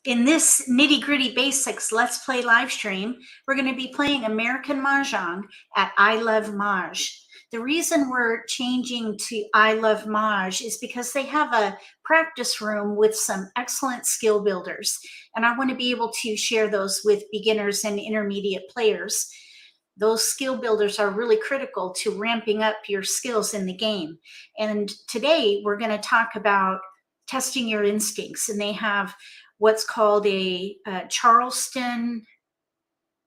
In this Nitty-Gritty Basics Let's Play live stream, we're going to be playing American Mah Jongg at I Love Mahj. The reason we're changing to I Love Mahj is because they have a practice room with some excellent skill builders, and I want to be able to share those with beginners and intermediate players. Those skill builders are really critical to ramping up your skills in the game. And today we're going to talk about testing your instincts, and they have what's called a Charleston,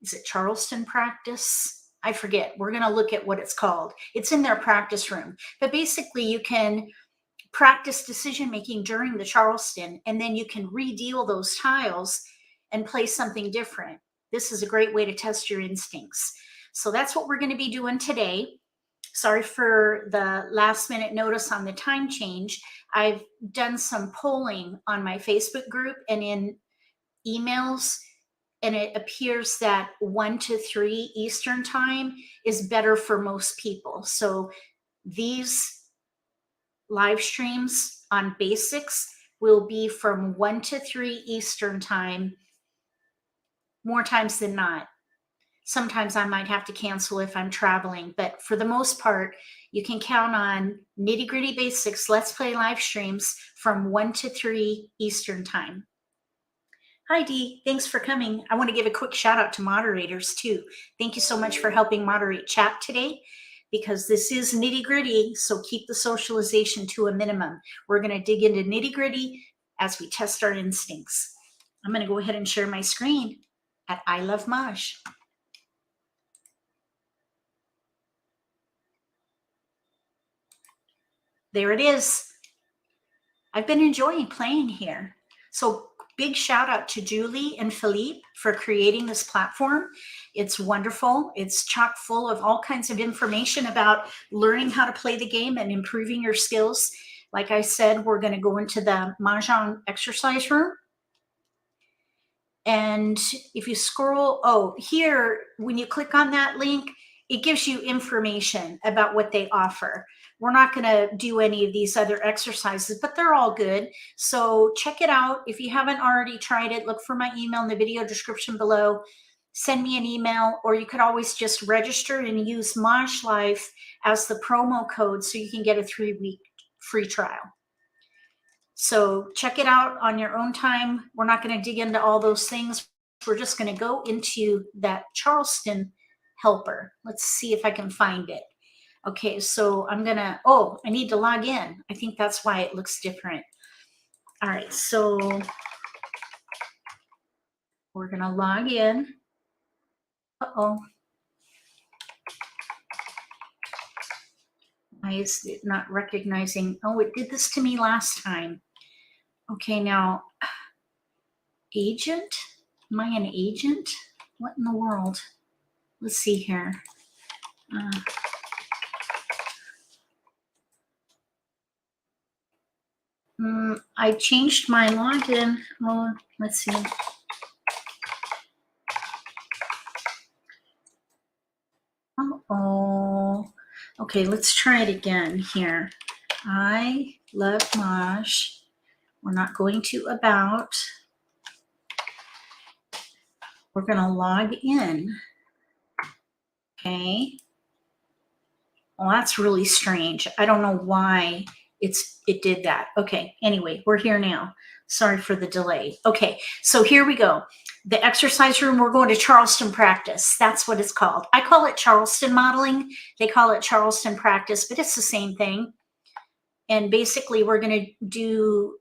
is it Charleston practice? I forget. We're going to look at what it's called. It's in their practice room. But basically you can practice decision making during the Charleston, and then you can redeal those tiles and play something different. This is a great way to test your instincts. So that's what we're going to be doing today. Sorry for the last minute notice on the time change. I've done some polling on my Facebook group and in emails, and it appears that 1 to 3 Eastern time is better for most people. So these live streams on basics will be from 1 to 3 Eastern time, more times than not. Sometimes I might have to cancel if I'm traveling, but for the most part, you can count on Nitty-Gritty Basics Let's Play live streams from 1 to 3 Eastern time. Hi, Dee. Thanks for coming. I want to give a quick shout out to moderators too. Thank you so much for helping moderate chat today, because this is nitty-gritty, so keep the socialization to a minimum. We're going to dig into nitty-gritty as we test our instincts. I'm going to go ahead and share my screen at I Love Mahj. There it is. I've been enjoying playing here. So big shout out to Julie and Philippe for creating this platform. It's wonderful. It's chock full of all kinds of information about learning how to play the game and improving your skills. Like I said, we're going to go into the Mahjong exercise room. And if you scroll, here, when you click on that link, it gives you information about what they offer. We're not going to do any of these other exercises, but they're all good. So check it out. If you haven't already tried it, look for my email in the video description below. Send me an email, or you could always just register and use MAHJLIFE as the promo code so you can get a 3-week free trial. So check it out on your own time. We're not going to dig into all those things. We're just going to go into that Charleston helper. Let's see if I can find it. Okay, so I'm going to, I need to log in. I think that's why it looks different. All right, so we're going to log in. Uh-oh. Why is it not recognizing? Oh, it did this to me last time. Okay, now, agent? Am I an agent? What in the world? Let's see here. I changed my login. Oh, let's see. Uh-oh. Okay, let's try it again here. I Love Mahj. We're not going to about. We're going to log in. Okay. Well, that's really strange. I don't know why it did that. Okay. Anyway, we're here now. Sorry for the delay. Okay. So here we go. The exercise room, we're going to Charleston practice. That's what it's called. I call it Charleston modeling. They call it Charleston practice, but it's the same thing. And basically we're going to do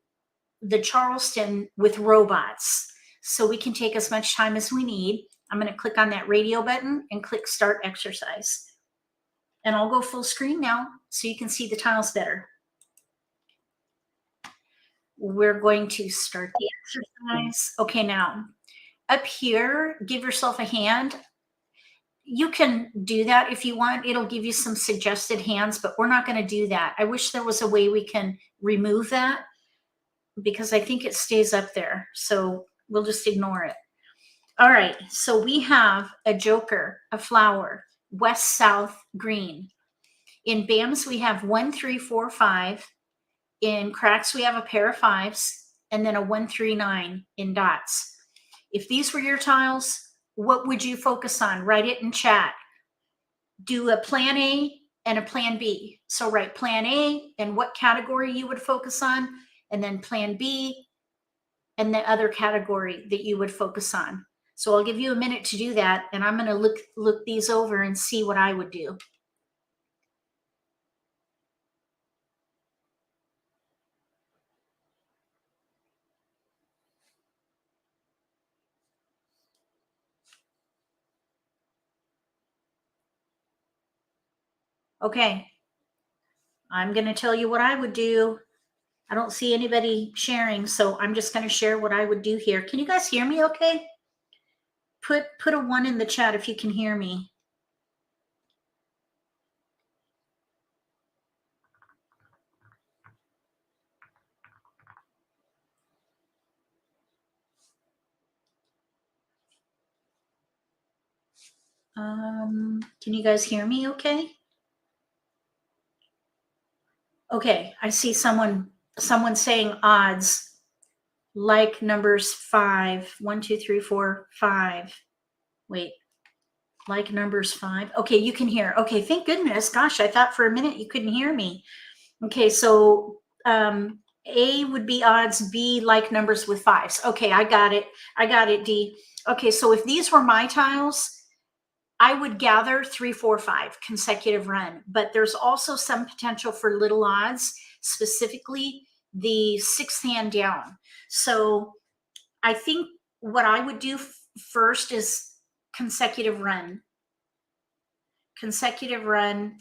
the Charleston with robots. So we can take as much time as we need. I'm going to click on that radio button and click start exercise. And I'll go full screen now so you can see the tiles better. We're going to start the exercise. Okay, now up here, give yourself a hand. You can do that if you want. It'll give you some suggested hands, but we're not going to do that. I wish there was a way we can remove that, because I think it stays up there. So we'll just ignore it. All right, so we have a joker, a flower, west, south, green. In BAMs, we have 1, 3, 4, 5. In cracks, we have a pair of 5s. and then a 1, 3, 9 in dots. If these were your tiles, what would you focus on? Write it in chat. Do a plan A and a plan B. So write plan A and what category you would focus on, and then plan B and the other category that you would focus on. So I'll give you a minute to do that, and I'm going to look these over and see what I would do. Okay, I'm going to tell you what I would do. I don't see anybody sharing, so I'm just going to share what I would do here. Can you guys hear me okay? Put a 1 in the chat if you can hear me. Can you guys hear me okay? Okay, I see someone saying odds, like numbers 5. 1, 2, 3, 4, 5. Wait, like numbers 5. Okay, you can hear. Okay, thank goodness. Gosh, I thought for a minute you couldn't hear me. Okay, so A would be odds, B like numbers with 5s. Okay, I got it. I got it, D. Okay, so if these were my tiles, I would gather 3, 4, 5 consecutive run, but there's also some potential for little odds, specifically the 6th hand down. So I think what I would do first is consecutive run,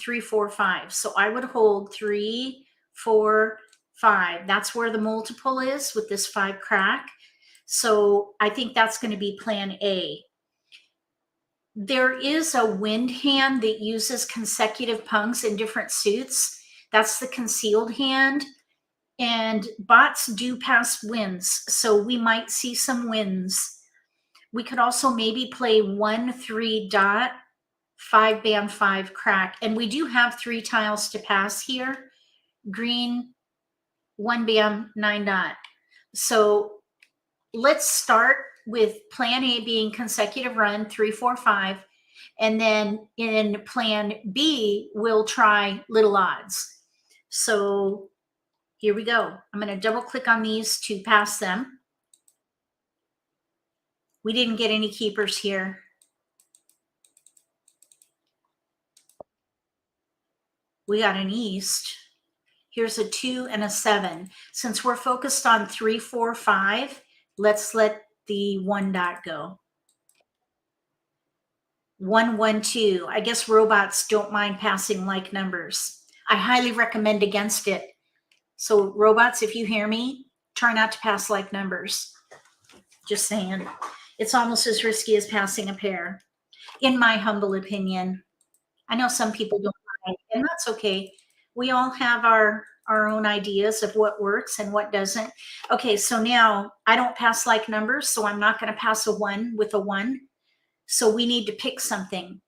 3, 4, 5. So I would hold 3, 4, 5. That's where the multiple is with this 5 crack. So I think that's going to be plan A. There is a wind hand that uses consecutive pungs in different suits. That's the concealed hand. And bots do pass winds, so we might see some winds. We could also maybe play 1, 3 dot, 5 bam, 5 crack. And we do have 3 tiles to pass here. Green, 1 bam, 9 dot. So let's start with plan A being consecutive run, 3, 4, 5. And then in plan B, we'll try little odds. So here we go. I'm going to double click on these to pass them. We didn't get any keepers here. We got an east. Here's a 2 and a 7. Since we're focused on 3, 4, 5, let's let the 1 dot go. 1, 1, 2. I guess robots don't mind passing like numbers. I highly recommend against it. So robots, if you hear me, try not to pass like numbers. Just saying. It's almost as risky as passing a pair, in my humble opinion. I know some people don't like, and that's okay. We all have our own ideas of what works and what doesn't. Okay, so now I don't pass like numbers, so I'm not going to pass a 1 with a 1. So we need to pick something.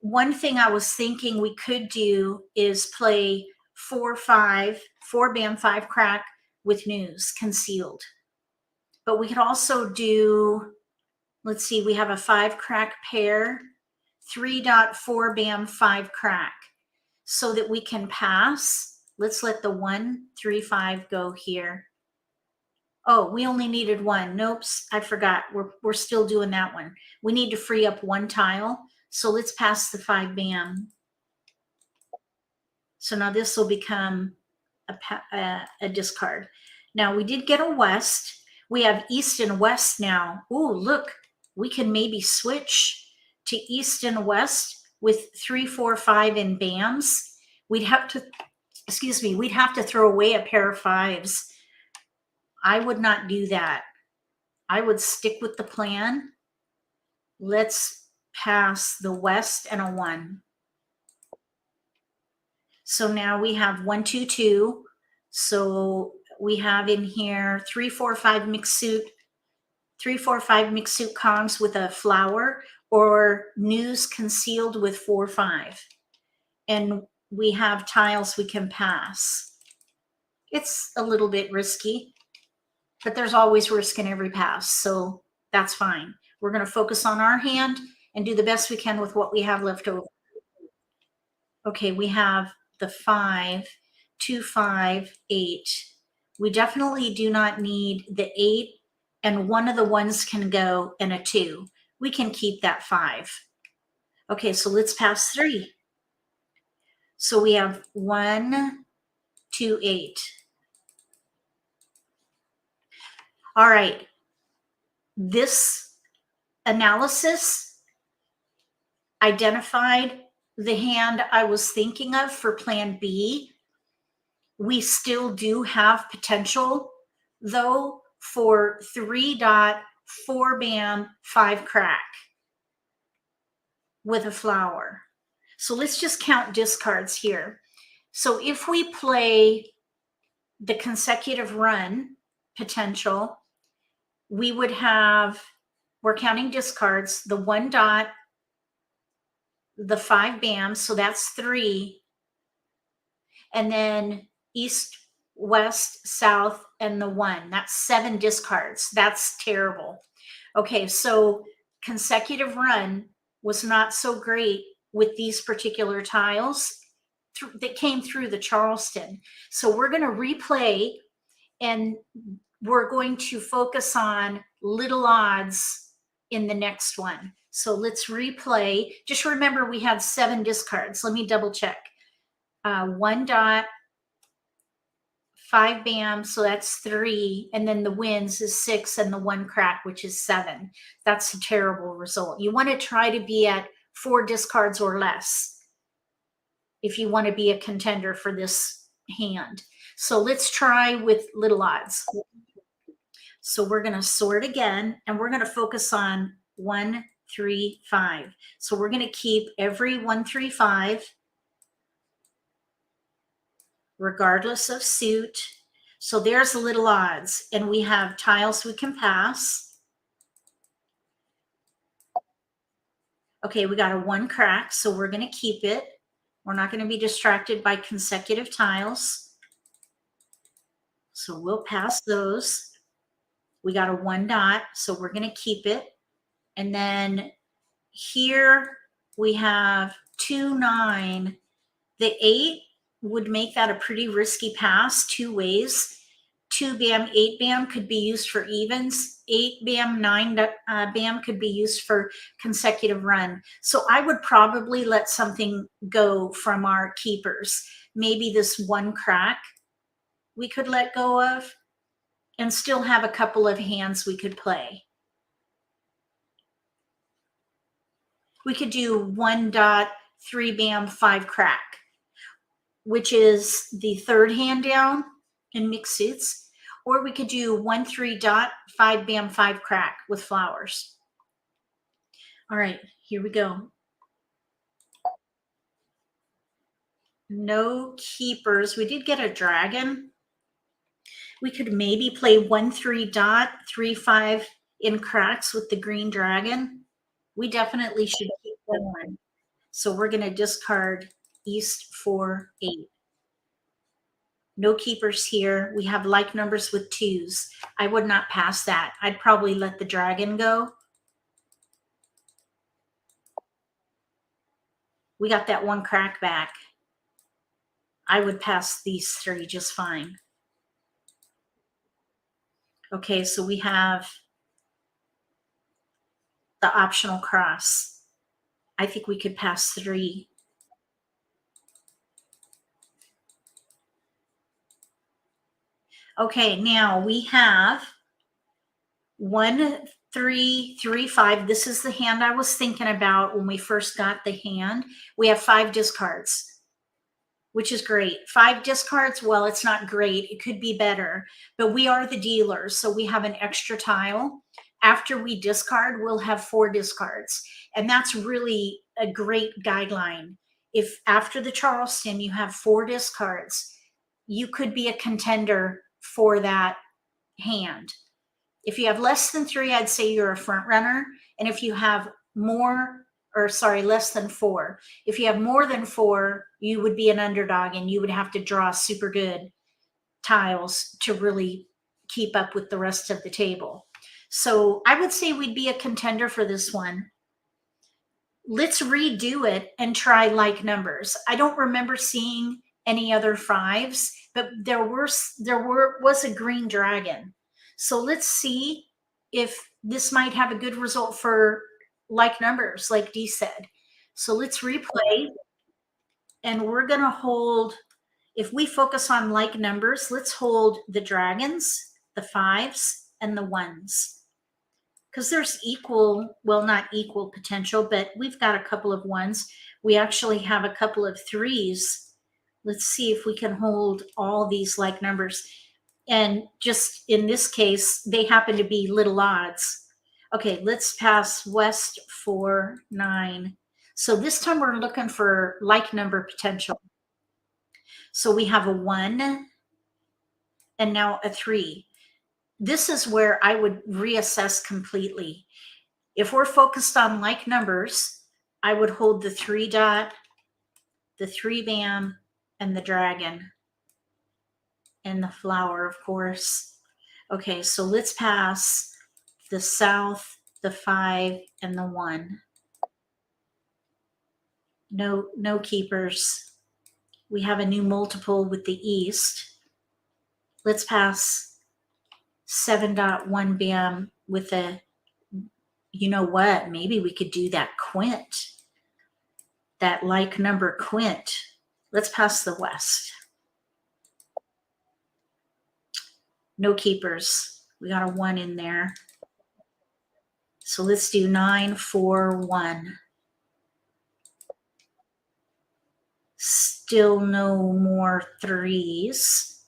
One thing I was thinking we could do is play 4, 5, 4 bam, 5 crack with news concealed. But we could also do, let's see, we have a 5 crack pair, 3 dot, 4 bam, 5 crack, so that we can pass. Let's let the 1, 3, 5 go here. Oh, we only needed 1. Nope, I forgot. We're still doing that one. We need to free up 1 tile. So let's pass the 5 bam. So now this will become a discard. Now we did get a west. We have east and west now. Oh, look, we can maybe switch to east and west with 3, 4, 5 in bams. We'd have to, excuse me, we'd have to throw away a pair of 5s. I would not do that. I would stick with the plan. Let's pass the west and a 1. So now we have 1, 2, 2. So we have in here 3, 4, 5 mixed suit, 3, 4, 5 mixed suit Kongs with a flower, or news concealed with 4, 5. And we have tiles we can pass. It's a little bit risky, but there's always risk in every pass, so that's fine. We're going to focus on our hand and do the best we can with what we have left over. Okay, we have the 5, 2, 5, 8. We definitely do not need the 8, and one of the ones can go and a 2. We can keep that 5. Okay, so let's pass 3. So we have 1, 2, 8. All right, this analysis identified the hand I was thinking of for plan B. We still do have potential, though, for 3 dot, 4 bam, 5 crack with a flower. So let's just count discards here. So if we play the consecutive run potential, we would have, we're counting discards, the 1 dot, the 5 bams, so that's 3, and then east, west, south, and the 1. That's 7 discards. That's terrible. Okay, so consecutive run was not so great with these particular tiles that came through the Charleston. So we're going to replay, and we're going to focus on little odds in the next one. So let's replay. Just remember we had 7 discards. Let me double check. 1 dot, 5 bam, so that's 3, and then the wins is 6, and the 1 crack, which is 7. That's a terrible result. You want to try to be at 4 discards or less if you want to be a contender for this hand. So let's try with little odds. So we're going to sort again, and we're going to focus on 1, 3, 5. So we're going to keep every 1, 3, 5. Regardless of suit. So there's little odds, and we have tiles we can pass. Okay, we got a 1 crack, so we're going to keep it. We're not going to be distracted by consecutive tiles. So we'll pass those. We got a 1 dot, so we're going to keep it. And then here we have 2, 9. The 8 would make that a pretty risky pass 2 ways. 2 bam, 8 bam could be used for evens. 8 bam, 9 bam could be used for consecutive run. So I would probably let something go from our keepers. Maybe this 1 crack we could let go of and still have a couple of hands we could play. We could do 1 dot, 3 bam, 5 crack, which is the 3rd hand down in mixed suits, or we could do 1, 3 dot, 5 bam, 5 crack with flowers. All right, here we go. No keepers. We did get a dragon. We could maybe play 1, 3 dot, 3, 5 in cracks with the green dragon. We definitely should keep that one. So we're going to discard east 4, 8. No keepers here. We have like numbers with 2s. I would not pass that. I'd probably let the dragon go. We got that 1 crack back. I would pass these 3 just fine. Okay, so we have the optional cross. I think we could pass 3. Okay, now we have 1, 3, 3, 5. This is the hand I was thinking about when we first got the hand. We have 5 discards, which is great. 5 discards, well, it's not great. It could be better, but we are the dealers, so we have an extra tile. After we discard, we'll have 4 discards, and that's really a great guideline. If after the Charleston you have 4 discards, you could be a contender for that hand. If you have less than 3, I'd say you're a front runner. And if you have more, or sorry, less than 4, if you have more than 4, you would be an underdog and you would have to draw super good tiles to really keep up with the rest of the table. So I would say we'd be a contender for this one. Let's redo it and try like numbers. I don't remember seeing any other fives, but there was a green dragon. So let's see if this might have a good result for like numbers, like Dee said. So let's replay, and we're going to hold, if we focus on like numbers, let's hold the dragons, the fives, and the ones. Because there's equal, well, not equal potential, but we've got a couple of ones. We actually have a couple of threes. Let's see if we can hold all these like numbers. And just in this case, they happen to be little odds. Okay, let's pass West 4, 9. So this time we're looking for like number potential. So we have a 1 and now a 3. This is where I would reassess completely. If we're focused on like numbers, I would hold the 3 dot, the 3 bam, and the dragon, and the flower, of course. Okay, so let's pass the south, the 5, and the 1. No keepers. We have a new multiple with the east. Let's pass 7.1 bam with a, you know what, maybe we could do that quint, that like number quint. Let's pass the west. No keepers. We got a 1 in there. So let's do 9, 4, 1. Still no more 3s,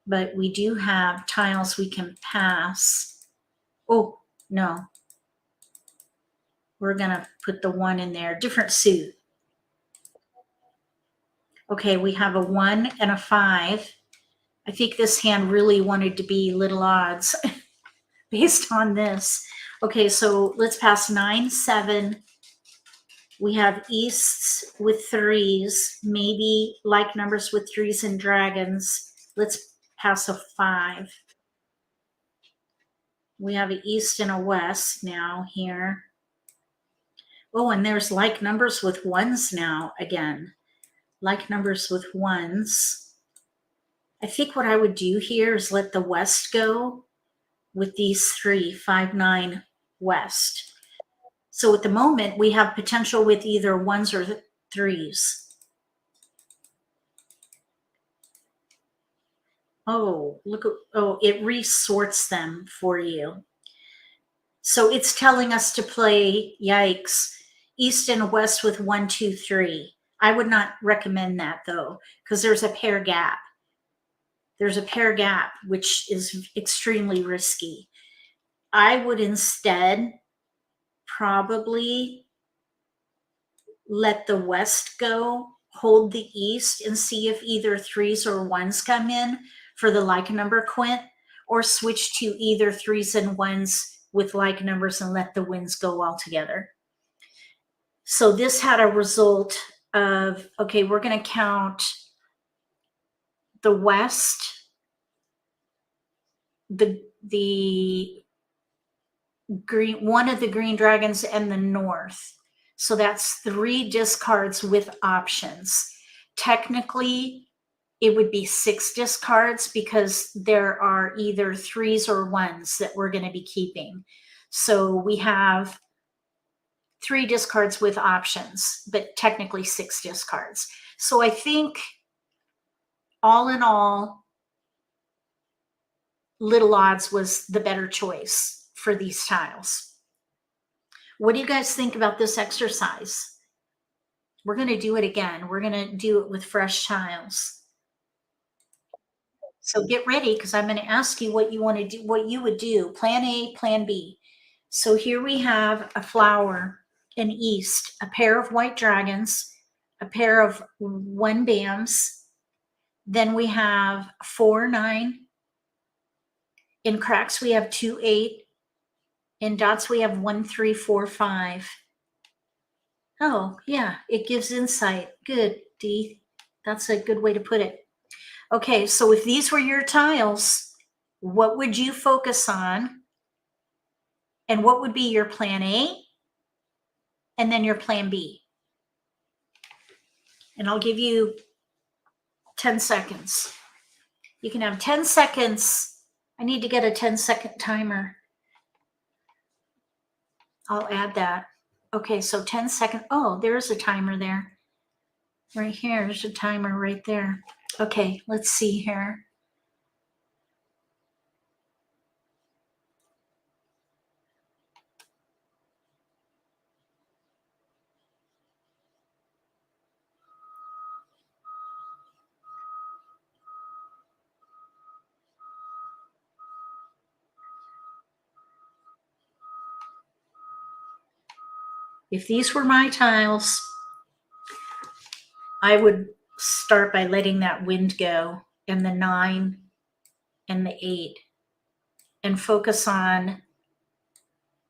but we do have tiles we can pass. Oh, no. We're going to put the 1 in there. Different suit. Okay, we have a 1 and a 5. I think this hand really wanted to be little odds based on this. Okay, so let's pass 9, 7. We have easts with 3s, maybe like numbers with 3s and dragons. Let's pass a 5. We have an east and a west now here. Oh, and there's like numbers with 1s now again. Like numbers with 1s. I think what I would do here is let the west go with these 3, 5, 9 west. So at the moment, we have potential with either 1s or 3s. Oh, look, oh, it resorts them for you. So it's telling us to play, yikes, east and west with 1, 2, 3. I would not recommend that though, because there's a pair gap. There's a pair gap, which is extremely risky. I would instead probably let the west go, hold the east, and see if either 3s or 1s come in for the like number quint, or switch to either 3s and 1s with like numbers and let the winds go altogether. So this had a result of, okay, we're going to count the west, the green, one of the green dragons, and the north. So that's 3 discards with options. Technically, it would be 6 discards because there are either 3s or 1s that we're going to be keeping. So we have 3 discards with options, but technically 6 discards. So I think all in all, little odds was the better choice for these tiles. What do you guys think about this exercise? We're going to do it again. We're going to do it with fresh tiles. So get ready, because I'm going to ask you what you want to do, what you would do. Plan A, plan B. So here we have a flower, an east, a pair of white dragons, a pair of 1 bams. Then we have 4, 9. In cracks, we have 2, 8. In dots, we have 1, 3, 4, 5. Oh, yeah, it gives insight. Good, Dee. That's a good way to put it. Okay, so if these were your tiles, what would you focus on? And what would be your plan A? And then your plan B. And I'll give you 10 seconds. You can have 10 seconds. I need to get a 10-second timer. I'll add that. Okay, so 10 seconds. Oh, there's a timer there. Right here, there's a timer right there. Okay, let's see here. If these were my tiles, I would start by letting that wind go and the 9 and the 8 and focus on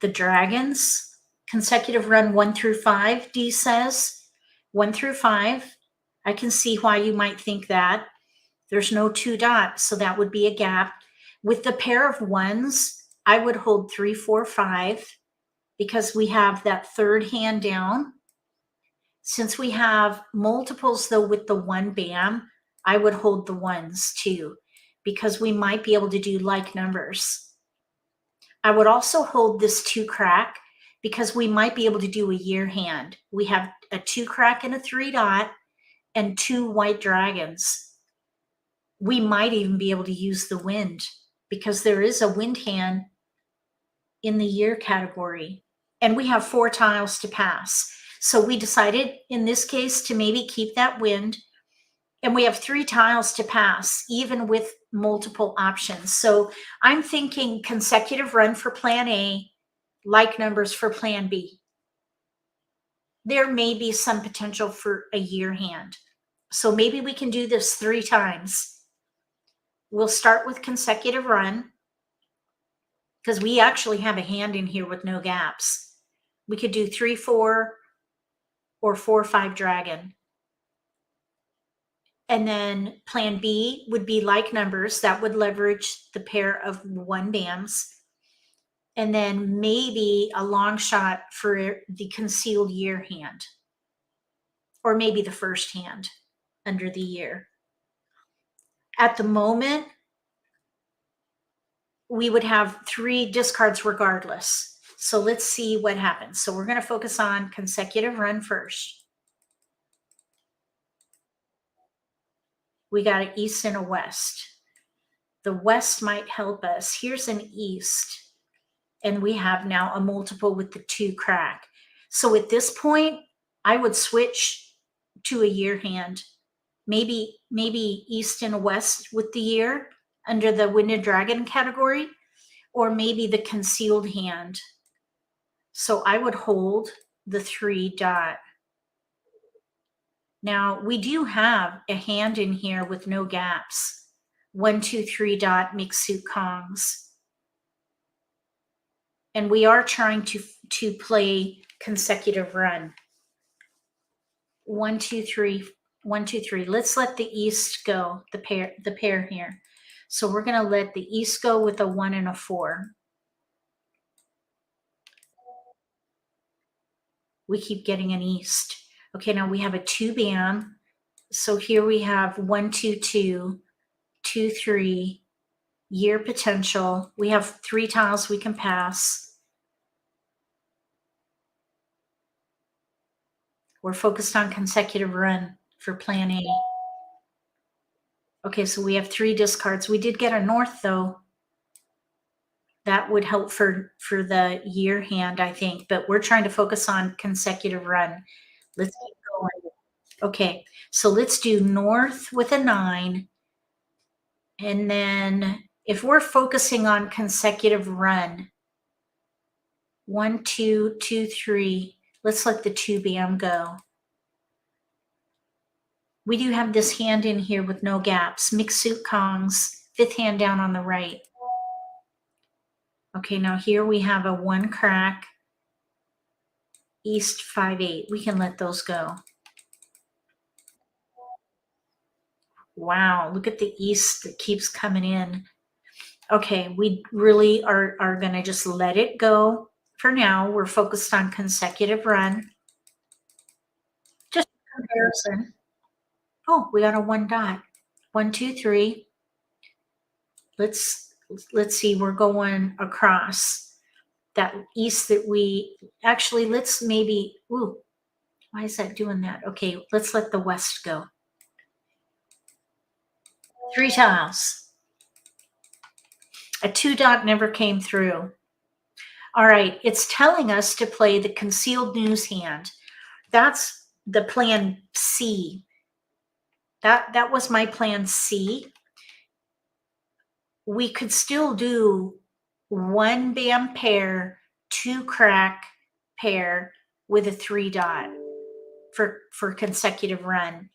the dragons. Consecutive run 1 through 5, Dee says. 1 through 5. I can see why you might think that. There's no 2 dots, so that would be a gap. With the pair of 1s, I would hold 3, 4, 5 because we have that third hand down. Since we have multiples though with the 1 bam, I would hold the 1s too because we might be able to do like numbers. I would also hold this 2 crack because we might be able to do a year hand. We have a 2 crack and a 3 dot and 2 white dragons. We might even be able to use the wind because there is a wind hand in the year category. And we have 4 tiles to pass. So we decided in this case to maybe keep that wind. And we have 3 tiles to pass, even with multiple options. So I'm thinking consecutive run for plan A, like numbers for plan B. There may be some potential for a year hand. So maybe we can do this 3 times. We'll start with consecutive run because we actually have a hand in here with no gaps. We could do 3, 4 or 4, 5 dragon. And then plan B would be like numbers. That would leverage the pair of 1 bams. And then maybe a long shot for the concealed year hand. Or maybe the first hand under the year. At the moment, we would have 3 discards regardless. So let's see what happens. So we're going to focus on consecutive run first. We got an east and a west. The west might help us. Here's an east. And we have now a multiple with the 2 crack. So at this point, I would switch to a year hand. Maybe east and west with the year under the winded dragon category, or maybe the concealed hand. So I would hold the 3 dot. Now we do have a hand in here with no gaps. 1, 2, 3 dot mixed suit Kongs. And we are trying to play consecutive run. 1, 2, 3, 1, 2, 3. Let's let the east go, the pair here. So we're going to let the east go with a 1 and a 4. We keep getting an east. Okay, now we have a 2 bam. So here we have 1, 2, 2, 2, 3, year potential. We have 3 tiles we can pass. We're focused on consecutive run for plan A. Okay, so we have 3 discards. We did get a north though. That would help for the year hand, I think, but we're trying to focus on consecutive run. Let's keep going. Okay, so let's do north with a 9. And then if we're focusing on consecutive run, 1, 2, 2, 3, let's let the 2 bam go. We do have this hand in here with no gaps. Mixed suit Kongs, 5th hand down on the right. Okay, now here we have a 1 crack, east 5, 8. We can let those go. Wow, look at the east that keeps coming in. Okay, we really are going to just let it go for now. We're focused on consecutive run. Just comparison. Oh, we got a 1 dot. 1, 2, 3. Let's see. We're going across that east that we actually. Let's maybe. Ooh, why is that doing that? Okay, let's let the west go. 3 tiles. A 2 dot never came through. All right, it's telling us to play the concealed news hand. That's the plan C. That was my plan C. We could still do 1 bam pair, 2 crack pair with a 3 dot for consecutive run.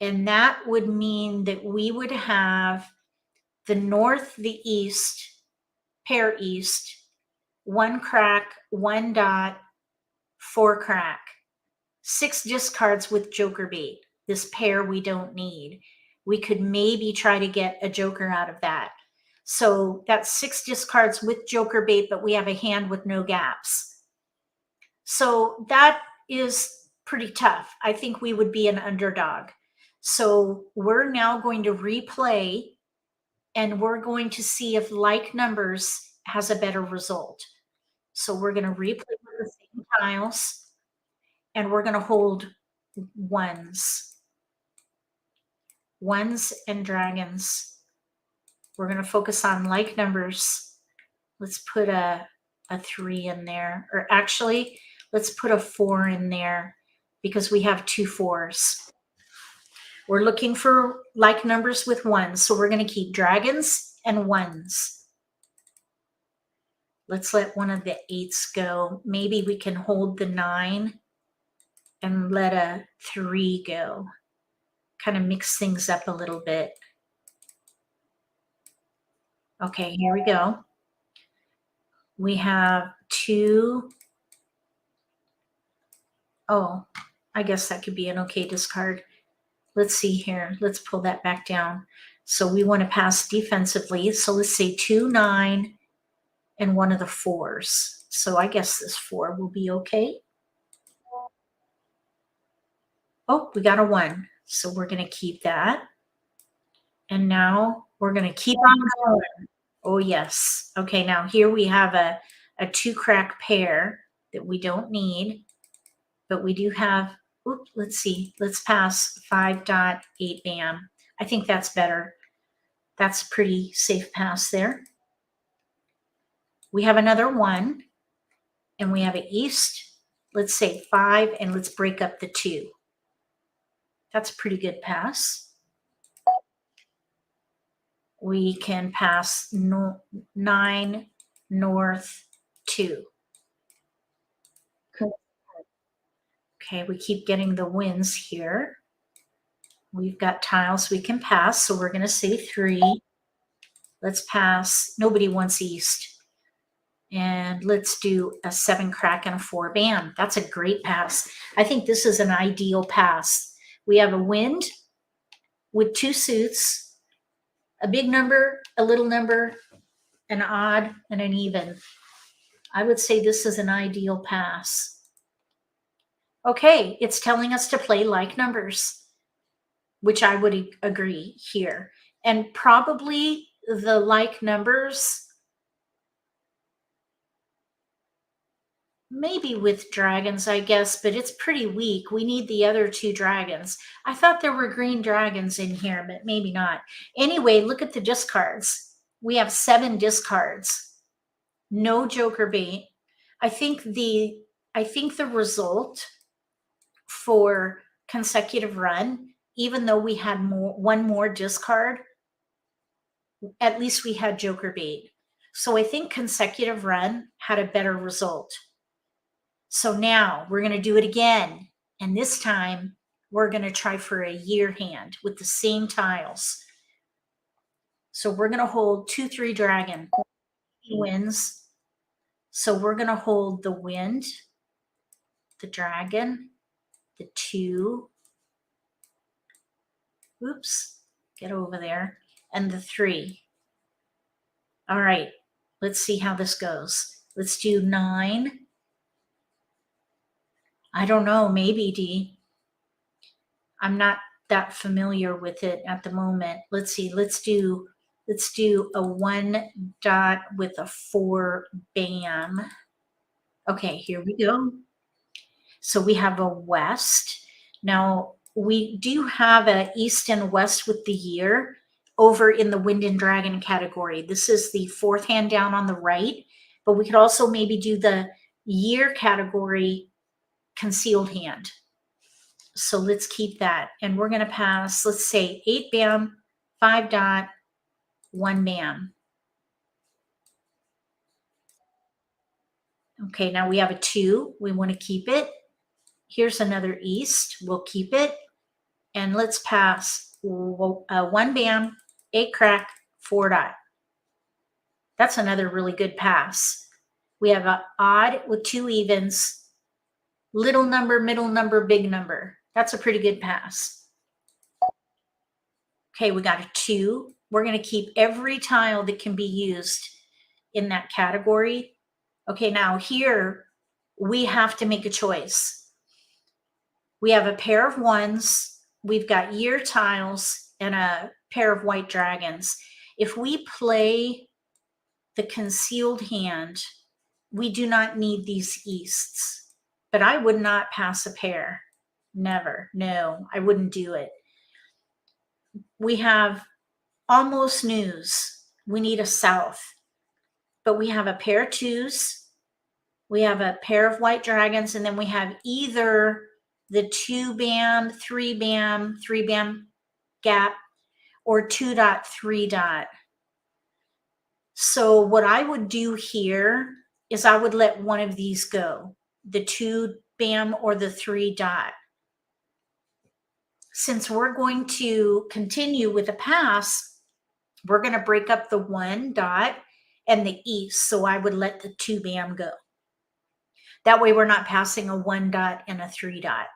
And that would mean that we would have the north, the east, pair east, 1 crack, 1 dot, 4 crack, 6 discards with joker bait. This pair we don't need. We could maybe try to get a joker out of that. So that's 6 discards with joker bait, but we have a hand with no gaps. So that is pretty tough. I think we would be an underdog. So we're now going to replay, and we're going to see if like numbers has a better result. So we're going to replay with the same tiles, and we're going to hold ones and dragons. We're going to focus on like numbers. Let's put a 3 in there, or actually let's put a 4 in there because we have 2 4s. We're looking for like numbers with ones, so we're going to keep dragons and ones. Let's let one of the 8s go. Maybe we can hold the 9 and let a 3 go. Kind of mix things up a little bit. Okay, here we go. We have 2. Oh, I guess that could be an okay discard. Let's see here. Let's pull that back down. So we want to pass defensively. So let's say 2, 9, and one of the 4s. So I guess this 4 will be okay. Oh, we got a 1. So we're going to keep that. And now we're going to keep on going. Oh, yes. Okay, now here we have a 2 crack pair that we don't need, but we do have, oops, let's see. Let's pass 5 dot 8 bam. I think that's better. That's a pretty safe pass there. We have another 1, and we have an east. Let's say 5, and let's break up the 2. That's a pretty good pass. We can pass 9 north 2. Okay, we keep getting the wins here. We've got tiles we can pass, so we're going to say 3. Let's pass. Nobody wants east. And let's do a 7 crack and a 4 bam. That's a great pass. I think this is an ideal pass. We have a wind with 2 suits, a big number, a little number, an odd, and an even. I would say this is an ideal pass. Okay, it's telling us to play like numbers, which I would agree here. And probably the like numbers, maybe with dragons, I guess, but it's pretty weak. We need the other 2 dragons. I thought there were green dragons in here, but maybe not. Anyway, look at the discards. We have 7 discards. No joker bait. I think the result for consecutive run, even though we had 1 more discard, at least we had joker bait. So I think consecutive run had a better result. So now we're going to do it again. And this time we're going to try for a year hand with the same tiles. So we're going to hold 2, 3 dragon. He wins. So we're going to hold the wind, the dragon, the 2. Oops, get over there. And the 3. All right, let's see how this goes. Let's do 9. I don't know, maybe D. I'm not that familiar with it at the moment. Let's see, let's do a 1 dot with a 4 bam. Okay, here we go. So we have a west. Now we do have a east and west with the year over in the wind and dragon category. This is the 4th hand down on the right, but we could also maybe do the year category concealed hand. So let's keep that. And we're going to pass, let's say 8 bam, 5 dot, 1 bam. Okay, now we have a 2. We want to keep it. Here's another east. We'll keep it. And let's pass 1 bam, 8 crack, 4 dot. That's another really good pass. We have an odd with 2 evens, little number, middle number, big number. That's a pretty good pass. Okay, we got a 2. We're going to keep every tile that can be used in that category. Okay, now here we have to make a choice. We have a pair of 1s. We've got year tiles and a pair of white dragons. If we play the concealed hand, we do not need these easts, but I would not pass a pair. Never. No, I wouldn't do it. We have almost news. We need a south, but we have a pair of 2s. We have a pair of white dragons, and then we have either the 2 bam, 3 bam, 3 bam gap, or 2 dot, 3 dot. So what I would do here is I would let one of these go, the 2 bam or the 3 dot. Since we're going to continue with a pass, we're going to break up the 1 dot and the east. So I would let the 2 bam go. That way we're not passing a 1 dot and a 3 dot.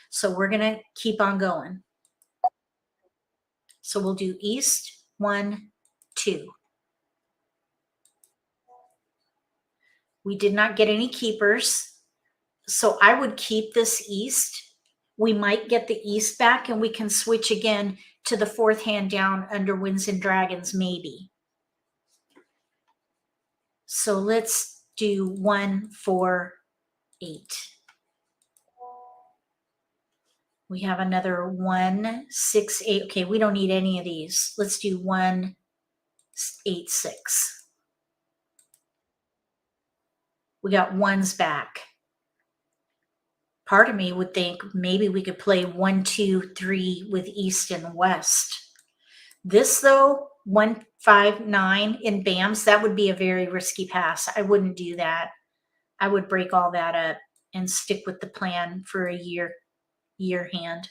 So we're going to keep on going. So we'll do east, 1, 2. We did not get any keepers. So I would keep this east. We might get the east back and we can switch again to the 4th hand down under winds and dragons, maybe. So let's do 1, 4, 8. We have another 1, 6, 8. Okay, we don't need any of these. Let's do 1, 8, 6. We got 1s back. Part of me would think maybe we could play 1, 2, 3 with east and west. This though, 1, 5, 9 in bams, that would be a very risky pass. I wouldn't do that. I would break all that up and stick with the plan for a year hand.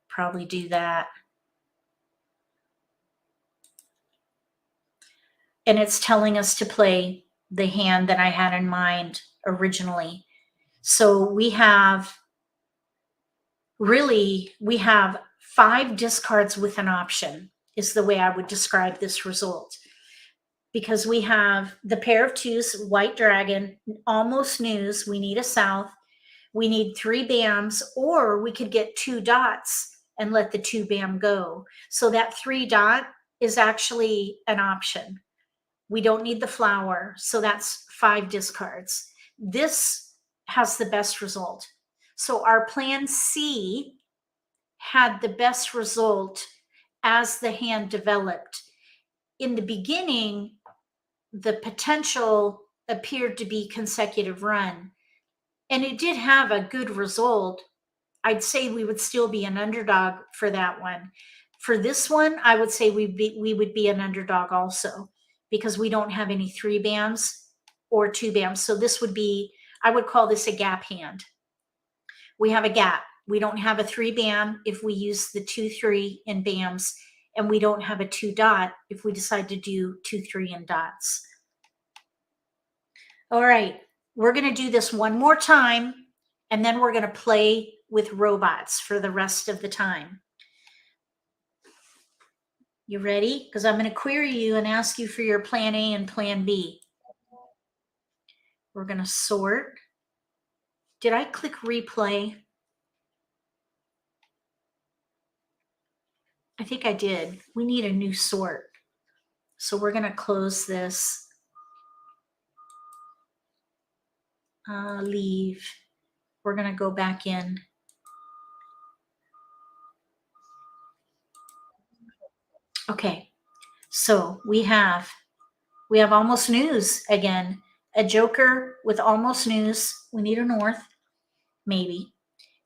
Probably do that. And it's telling us to play the hand that I had in mind originally. So we have 5 discards with an option is the way I would describe this result. Because we have the pair of 2s, white dragon, almost news. We need a south. We need 3 bams, or we could get 2 dots and let the 2 bam go. So that 3 dot is actually an option. We don't need the flower. So that's 5 discards. This has the best result. So our plan C had the best result as the hand developed. In the beginning, the potential appeared to be consecutive run, and it did have a good result. I'd say we would still be an underdog for that one. For this one, I would say we would be an underdog also, because we don't have any 3 bams or 2 bams. So this would be, I would call this a gap hand. We have a gap. We don't have a 3 bam if we use the 2, 3 in bams, and we don't have a 2 dot if we decide to do 2, 3 in dots. All right, we're going to do this one more time, and then we're going to play with robots for the rest of the time. You ready? Because I'm going to query you and ask you for your plan A and plan B. We're going to sort. Did I click replay? I think I did. We need a new sort. So we're going to close this. Leave. We're going to go back in. Okay. So we have almost news again. A joker with almost news. We need a north, maybe.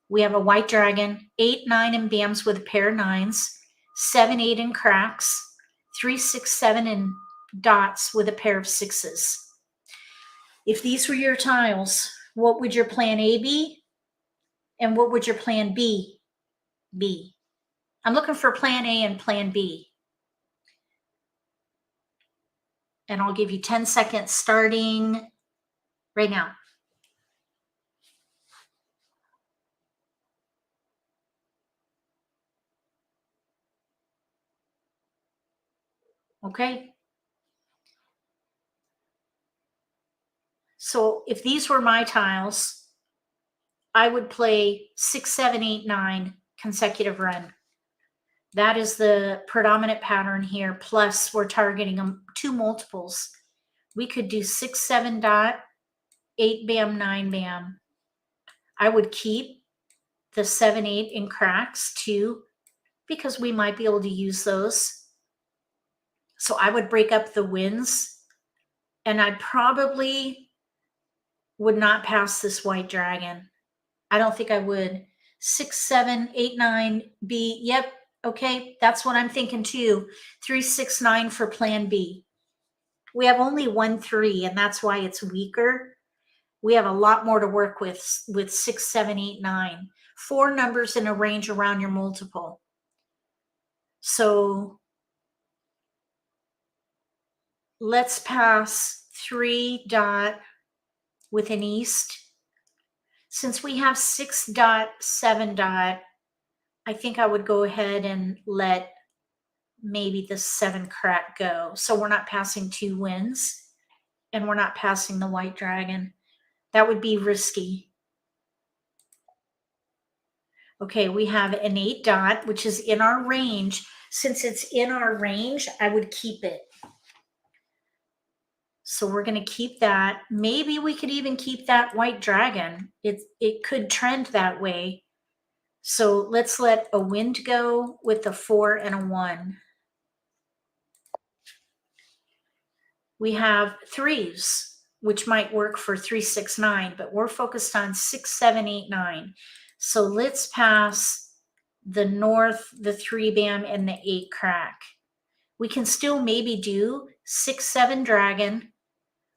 We have a white dragon, 8, 9 in bams with a pair of 9s, 7, 8 in cracks, 3, 6, 7 in dots with a pair of 6s. If these were your tiles, what would your plan A be? And what would your plan B be? I'm looking for plan A and plan B. And I'll give you 10 seconds starting right now. Okay. So if these were my tiles, I would play 6, 7, 8, 9 consecutive run. That is the predominant pattern here. Plus we're targeting 2 multiples. We could do 6, 7 dot, 8 bam, 9 bam. I would keep the 7, 8 in cracks too, because we might be able to use those. So I would break up the wins, and I probably would not pass this white dragon. I don't think I would. 6, 7, 8, 9 B. Yep. Okay. That's what I'm thinking too. 3, 6, 9 for plan B. We have only 1, 3, and that's why it's weaker. We have a lot more to work with 6, 7, 8, 9. 4 numbers in a range around your multiple. So let's pass 3 dot with an east. Since we have 6 dot, 7 dot, I think I would go ahead and let maybe the 7 crack go. So we're not passing 2 wins, and we're not passing the white dragon. That would be risky. Okay, we have an 8 dot, which is in our range. Since it's in our range, I would keep it. So we're going to keep that. Maybe we could even keep that white dragon. It could trend that way. So let's let a wind go with a 4 and a 1. We have 3s, which might work for 3, 6, 9, but we're focused on 6, 7, 8, 9. So let's pass the north, the 3 bam, and the 8 crack. We can still maybe do 6, 7 dragon,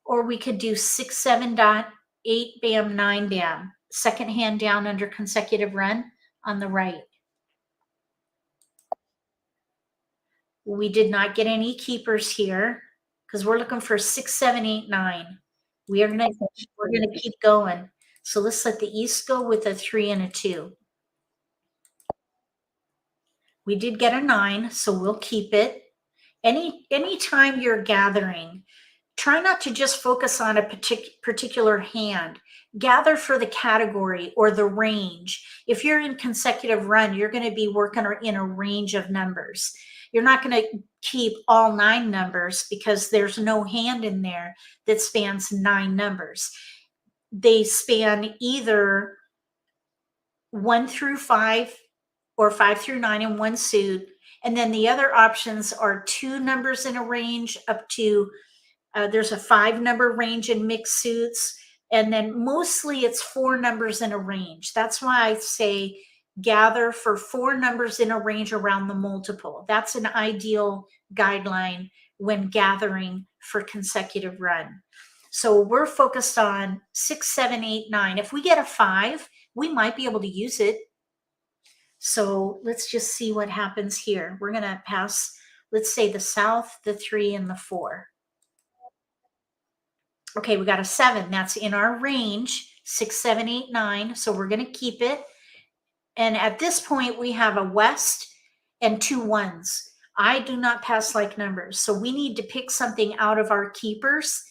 or we could do 6, 7 dot, 8 bam, 9 bam. Second hand down under consecutive run on the right. We did not get any keepers here because we're looking for 6, 7, 8, 9. We're gonna keep going. So let's let the east go with a 3 and a 2. We did get a 9, so we'll keep it. Anytime you're gathering, try not to just focus on a particular hand. Gather for the category or the range. If you're in consecutive run, you're going to be working in a range of numbers. You're not going to keep all 9 numbers because there's no hand in there that spans 9 numbers. They span either 1 through 5 or 5 through 9 in one suit. And then the other options are 2 numbers in a range up to, there's a 5 number range in mixed suits. And then mostly it's 4 numbers in a range. That's why I say gather for 4 numbers in a range around the multiple. That's an ideal guideline when gathering for consecutive run. So we're focused on 6, 7, 8, 9. If we get a 5, we might be able to use it. So let's just see what happens here. We're going to pass, let's say the south, the 3, and the 4. Okay, we got a 7. That's in our range, 6, 7, 8, 9. So we're going to keep it. And at this point, we have a west and 2 1s. I do not pass like numbers. So we need to pick something out of our keepers,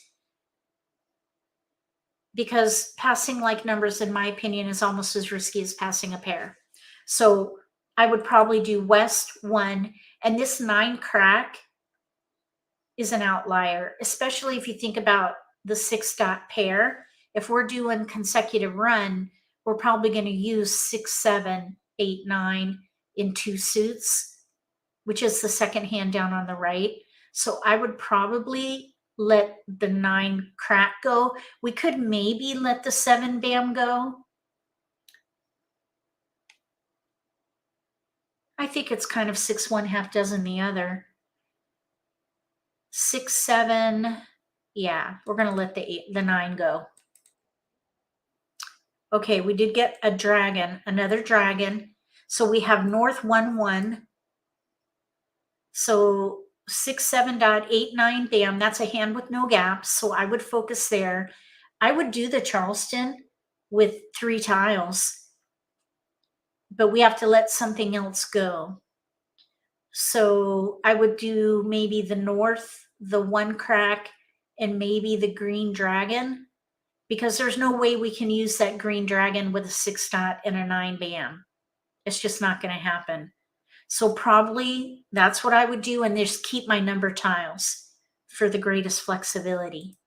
because passing like numbers, in my opinion, is almost as risky as passing a pair. So I would probably do West 1, and this 9 crack is an outlier, especially if you think about the 6 dot pair. If we're doing consecutive run, we're probably going to use 6, 7, 8, 9 in 2 suits, which is the second hand down on the right. So I would probably let the 9 crack go. We could maybe let the 7 bam go. I think it's kind of 6, 1, half dozen the other. 6, 7. Yeah, we're going to let the 9 go. Okay, we did get a dragon, another dragon. So we have North 1, 1. So 6, 7 dot, 8, 9 bam. That's a hand with no gaps. So I would focus there. I would do the Charleston with 3 tiles, but we have to let something else go. So I would do maybe the North, the 1 crack, and maybe the green dragon, because there's no way we can use that green dragon with a 6 dot and a 9 bam. It's just not going to happen. So probably that's what I would do, and just keep my number tiles for the greatest flexibility.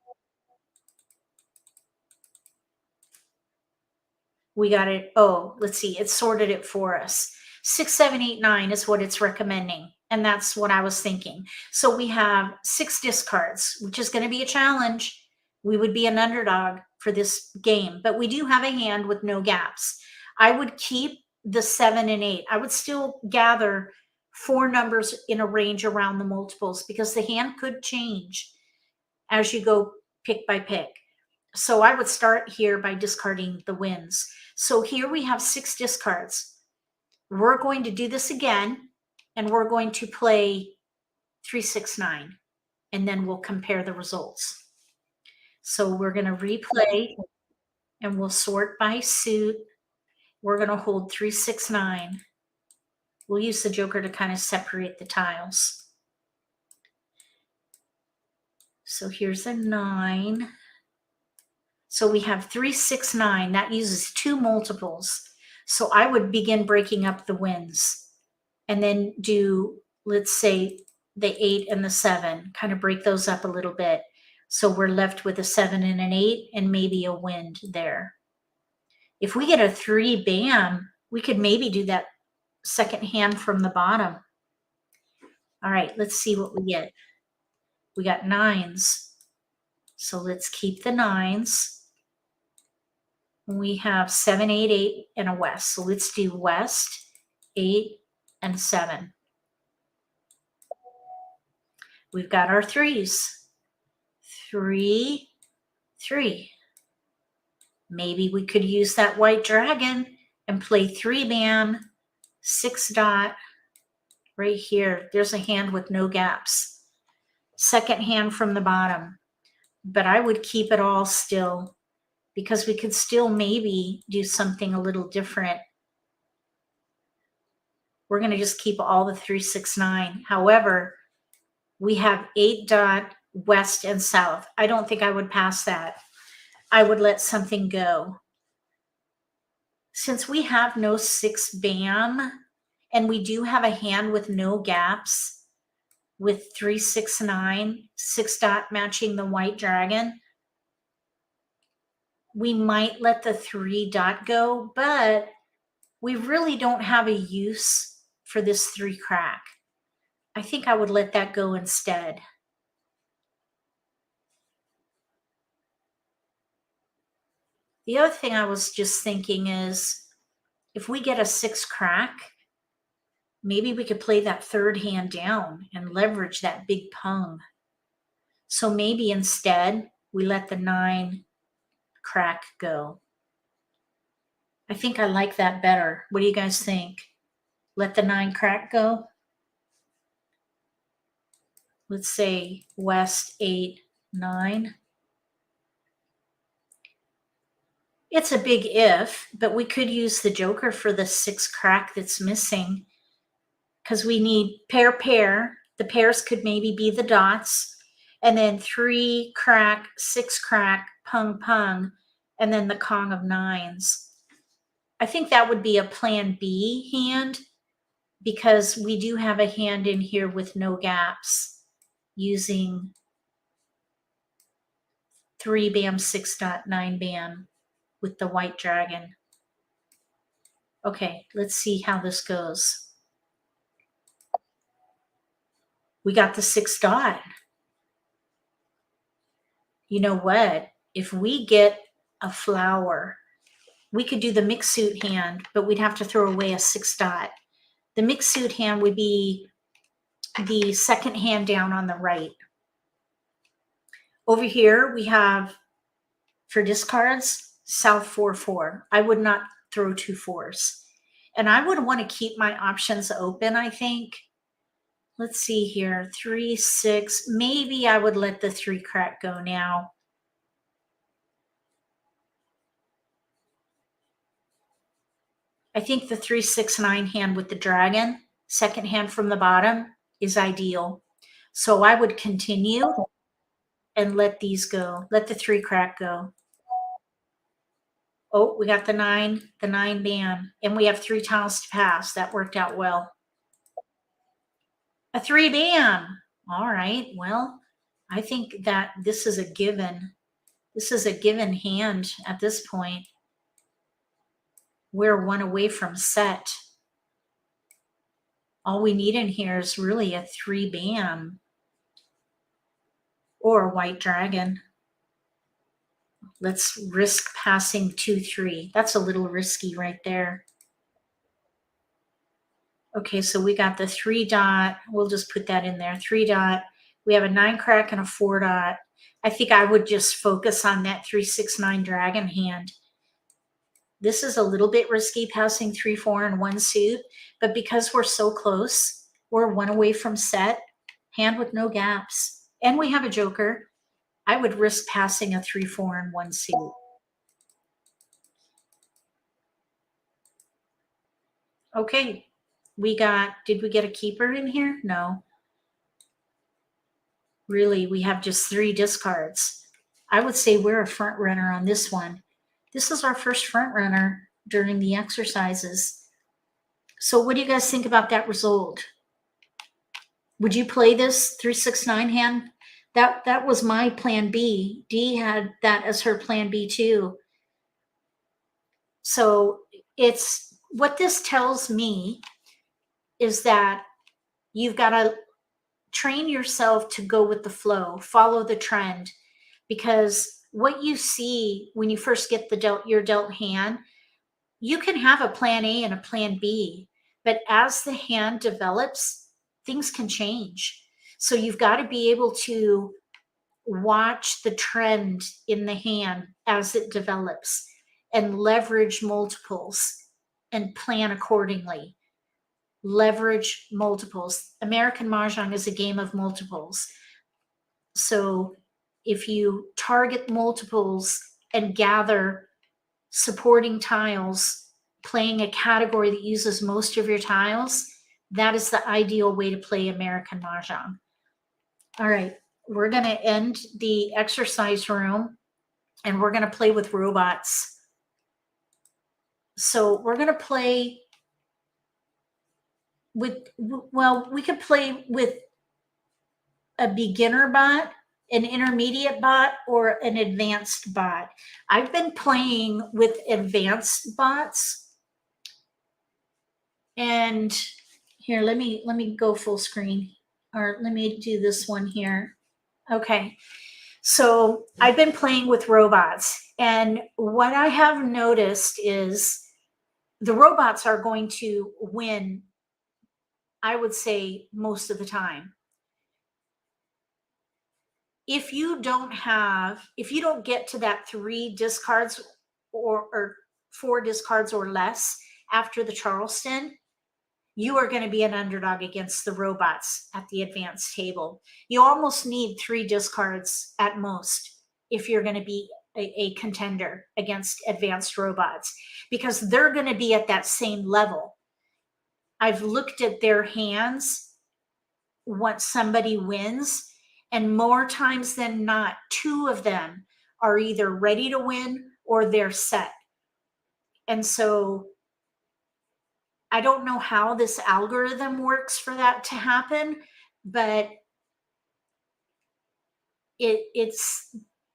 We got it. Oh, let's see. It sorted it for us. 6, 7, 8, 9 is what it's recommending. And that's what I was thinking. So we have 6 discards, which is going to be a challenge. We would be an underdog for this game, but we do have a hand with no gaps. I would keep the 7 and 8. I would still gather 4 numbers in a range around the multiples, because the hand could change as you go pick by pick. So I would start here by discarding the wins. So here we have 6 discards. We're going to do this again, and we're going to play 3, 6, 9, and then we'll compare the results. So we're going to replay, and we'll sort by suit. We're going to hold 3, 6, 9. We'll use the joker to kind of separate the tiles. So here's a 9. So we have 3, 6, 9. That uses 2 multiples. So I would begin breaking up the wins, and then do, let's say, the 8 and the 7, kind of break those up a little bit. So we're left with a 7 and an 8, and maybe a wind there. If we get a 3 bam, we could maybe do that second hand from the bottom. All right, let's see what we get. We got 9s. So let's keep the 9s. We have 7, 8, 8, and a west. So let's do west, 8, and 7. We've got our 3s. 3, 3. Maybe we could use that white dragon and play 3 bam, 6 dot, right here. There's a hand with no gaps. Second hand from the bottom. But I would keep it all still, because we could still maybe do something a little different. We're going to just keep all the 3, 6, 9. However, we have 8 dot, west, and south. I don't think I would pass that. I would let something go. Since we have no 6 bam, and we do have a hand with no gaps, with 3, 6, 9, 6 dot matching the white dragon, we might let the 3 dot go, but we really don't have a use for this 3 crack. I think I would let that go instead. The other thing I was just thinking is, if we get a 6 crack, maybe we could play that third hand down and leverage that big pung. So maybe instead we let the 9 crack go. I think I like that better. What do you guys think? Let the 9 crack go? Let's say west, 8, 9. It's a big if, but we could use the joker for the 6 crack that's missing. because we need pair, pair. The pairs could maybe be the dots, and then 3 crack, 6 crack, pung, pung, and then the Kong of nines. I think that would be a plan B hand, because we do have a hand in here with no gaps using 3 bam, 6 dot, 9 bam with the white dragon. Okay, let's see how this goes. We got the 6 dot. You know what? If we get a flower, we could do the mixed suit hand, but we'd have to throw away a 6 dot. The mixed suit hand would be the second hand down on the right. Over here, we have, for discards, South 4-4. I would not throw 2 4s. And I would want to keep my options open, I think. Let's see here, 3, 6. Maybe I would let the 3 crack go now. I think the 3, 6, 9 hand with the dragon, second hand from the bottom, is ideal. So I would continue and let these go. Let the 3 crack go. Oh, we got the 9 bam, and we have 3 tiles to pass. That worked out well. A 3 bam. All right. Well, I think that this is a given. This is a given hand at this point. We're 1 away from set. All we need in here is really a 3 bam or a white dragon. Let's risk passing 2, 3. That's a little risky right there. Okay, so we got the 3 dot. We'll just put that in there. 3 dot. We have a 9 crack and a 4 dot. I think I would just focus on that 3, 6, 9 dragon hand. This is a little bit risky, passing 3, 4, and 1 suit, but because we're so close, we're 1 away from set, hand with no gaps, and we have a joker, I would risk passing a 3, 4, and 1 suit. Okay, did we get a keeper in here? No. Really, we have just 3 discards. I would say we're a front runner on this one. This is our first front runner during the exercises. So what do you guys think about that result? Would you play this 3, 6, 9 hand? That was my plan B. Dee had that as her plan B too. So it's, what this tells me is that you've got to train yourself to go with the flow, follow the trend, because what you see when you first get your dealt hand, you can have a plan A and a plan B, but as the hand develops, things can change. So you've got to be able to watch the trend in the hand as it develops and leverage multiples and plan accordingly. Leverage multiples. American Mah Jongg is a game of multiples. So if you target multiples and gather supporting tiles, playing a category that uses most of your tiles, that is the ideal way to play American Mah Jongg. All right, we're going to end the exercise room and we're going to play with robots. So we're going to play with, well, we could play with a beginner bot, an intermediate bot, or an advanced bot. I've been playing with advanced bots. And here, let me go full screen, or let me do this one here. Okay. So I've been playing with robots, and what I have noticed is the robots are going to win, I would say, most of the time. If you don't get to that 3 discards or 4 discards or less after the Charleston, you are going to be an underdog against the robots at the advanced table. You almost need 3 discards at most if you're going to be a contender against advanced robots, because they're going to be at that same level. I've looked at their hands once somebody wins, and more times than not, two of them are either ready to win or they're set. And so I don't know how this algorithm works for that to happen, but it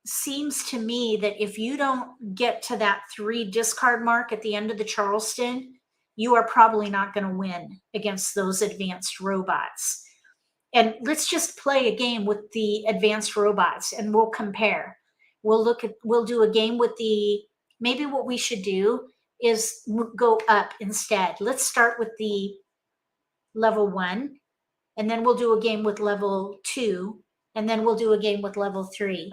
seems to me that if you don't get to that 3 discard mark at the end of the Charleston, you are probably not going to win against those advanced robots. And let's just play a game with the advanced robots and we'll compare. We'll do a game with maybe what we should do is go up instead. Let's start with the level 1, and then we'll do a game with level 2, and then we'll do a game with level 3.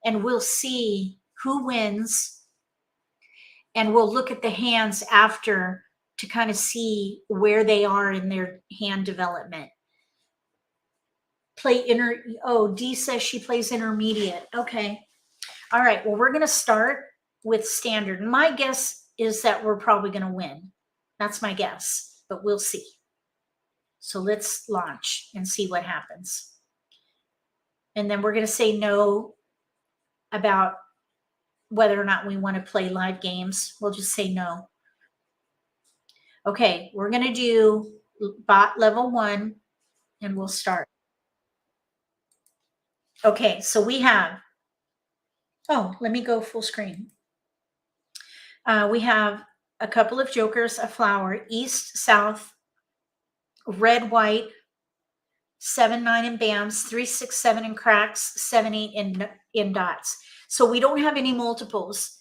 And we'll see who wins, and we'll look at the hands after to kind of see where they are in their hand development. D says she plays intermediate. Okay. All right. Well, we're going to start with standard. My guess is that we're probably going to win. That's my guess, but we'll see. So let's launch and see what happens. And then we're going to say no about whether or not we want to play live games. We'll just say no. Okay, we're going to do bot level 1 and we'll start. Okay, so we have, let me go full screen. We have a couple of jokers, a flower, east, south, red, white, 7, 9 in bams, 3, 6, 7 in cracks, 7, 8 in dots. So we don't have any multiples.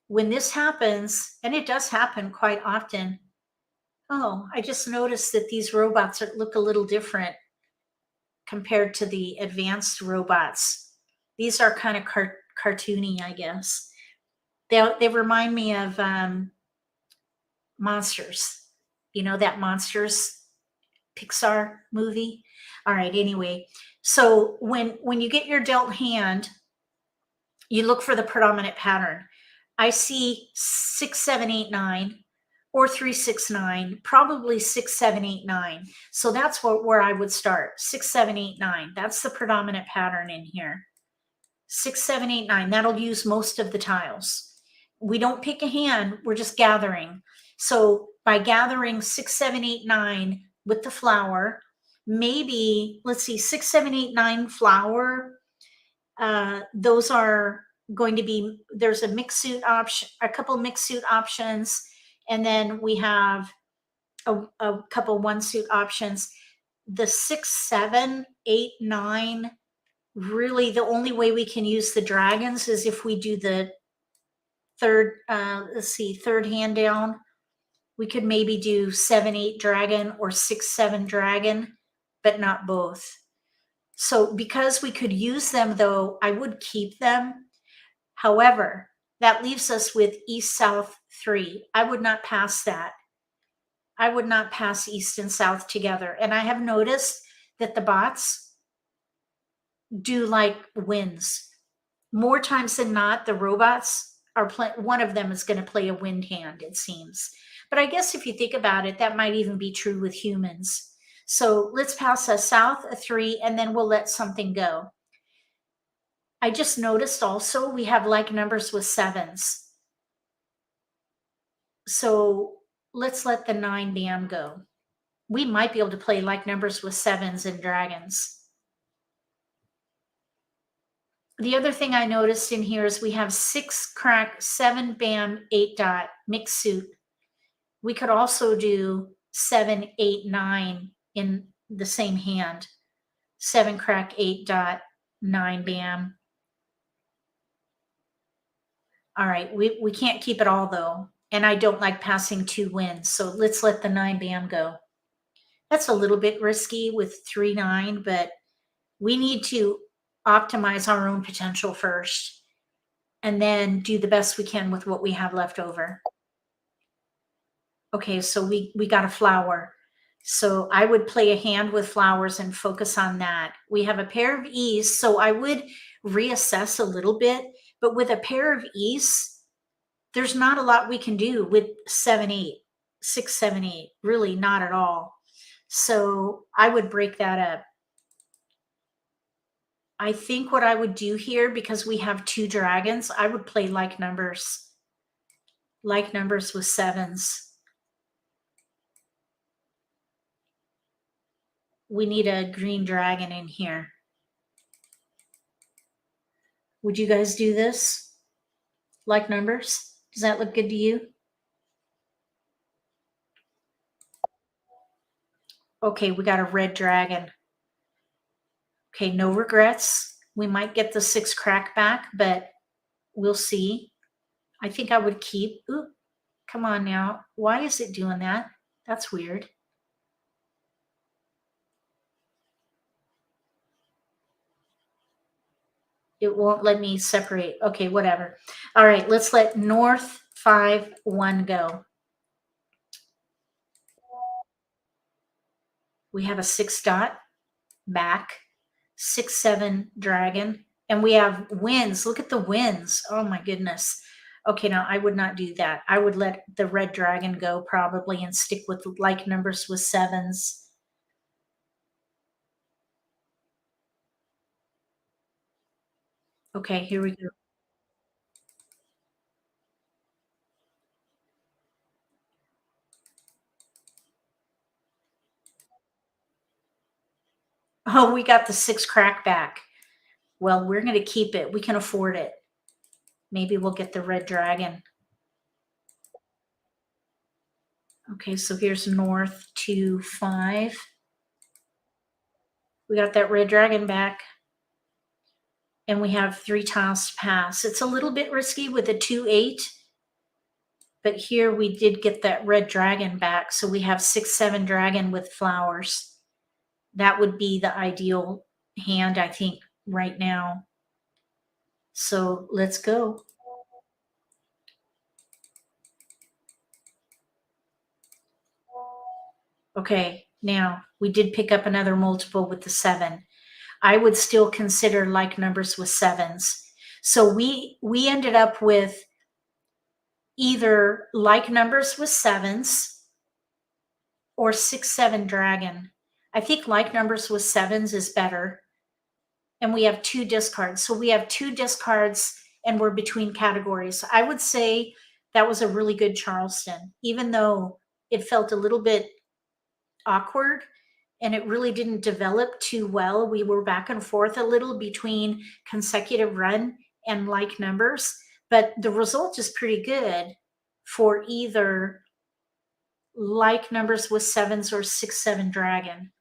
When this happens, and it does happen quite often, I just noticed that these robots look a little different compared to the advanced robots. These are kind of cartoony, I guess. They remind me of Monsters. You know that Monsters Pixar movie? All right, anyway. So when you get your dealt hand, you look for the predominant pattern. I see 6, 7, 8, 9, or 3, 6, 9, probably 6, 7, 8, 9. So that's where I would start. 6, 7, 8, 9. That's the predominant pattern in here. 6, 7, 8, 9. That'll use most of the tiles. We don't pick a hand. We're just gathering. So by gathering 6, 7, 8, 9 with the flower, maybe, let's see, 6, 7, 8, 9 flower. Those are going to be, there's a mixed suit option, a couple mixed suit options, and then we have a couple one suit options. The 6, 7, 8, 9, really the only way we can use the dragons is if we do the third, third hand down. We could maybe do 7, 8 dragon or 6, 7 dragon, but not both. So because we could use them though, I would keep them. However, that leaves us with east, south, 3. I would not pass that. I would not pass east and south together. And I have noticed that the bots do like wins. More times than not, the robots are one of them is going to play a wind hand, it seems. But I guess if you think about it, that might even be true with humans. So let's pass a south, a 3, and then we'll let something go. I just noticed also we have like numbers with 7s. So let's let the 9 bam go. We might be able to play like numbers with 7s and dragons. The other thing I noticed in here is we have 6 crack, 7 bam, 8 dot mixed suit. We could also do 7, 8, 9 in the same hand. 7 crack, 8 dot, 9 bam. All right, we can't keep it all though. And I don't like passing 2 wins. So let's let the 9 bam go. That's a little bit risky with 3, 9, but we need to optimize our own potential first and then do the best we can with what we have left over. Okay, so we got a flower. So I would play a hand with flowers and focus on that. We have a pair of E's, so I would reassess a little bit, but with a pair of E's, there's not a lot we can do with 7, 8. 6, 7, 8. Really not at all. So I would break that up. I think what I would do here, because we have 2 dragons, I would play like numbers with sevens. We need a green dragon in here. Would you guys do this? Like numbers? Does that look good to you? Okay, we got a red dragon. Okay, no regrets. We might get the 6 crack back, but we'll see. I think I would keep. Ooh, come on now. Why is it doing that? That's weird. It won't let me separate. Okay, whatever. All right, let's let North 5, 1 go. We have a 6 dot back, 6, 7 dragon, and we have wins. Look at the wins. Oh my goodness. Okay, now I would not do that. I would let the red dragon go probably and stick with like numbers with sevens. Okay, here we go. Oh, we got the 6 crack back. Well, we're going to keep it. We can afford it. Maybe we'll get the red dragon. Okay, so here's North 2, 5. We got that red dragon back. And we have 3 tiles to pass. It's a little bit risky with a 2, 8. But here we did get that red dragon back. So we have 6, 7 dragon with flowers. That would be the ideal hand, I think, right now. So let's go. Okay, now we did pick up another multiple with the 7. I would still consider like numbers with sevens. So we ended up with either like numbers with sevens or 6, 7 dragon. I think like numbers with sevens is better. And we have 2 discards. So we have 2 discards and we're between categories. I would say that was a really good Charleston, even though it felt a little bit awkward and it really didn't develop too well. We were back and forth a little between consecutive run and like numbers, but the result is pretty good for either like numbers with sevens or 6, 7 dragon.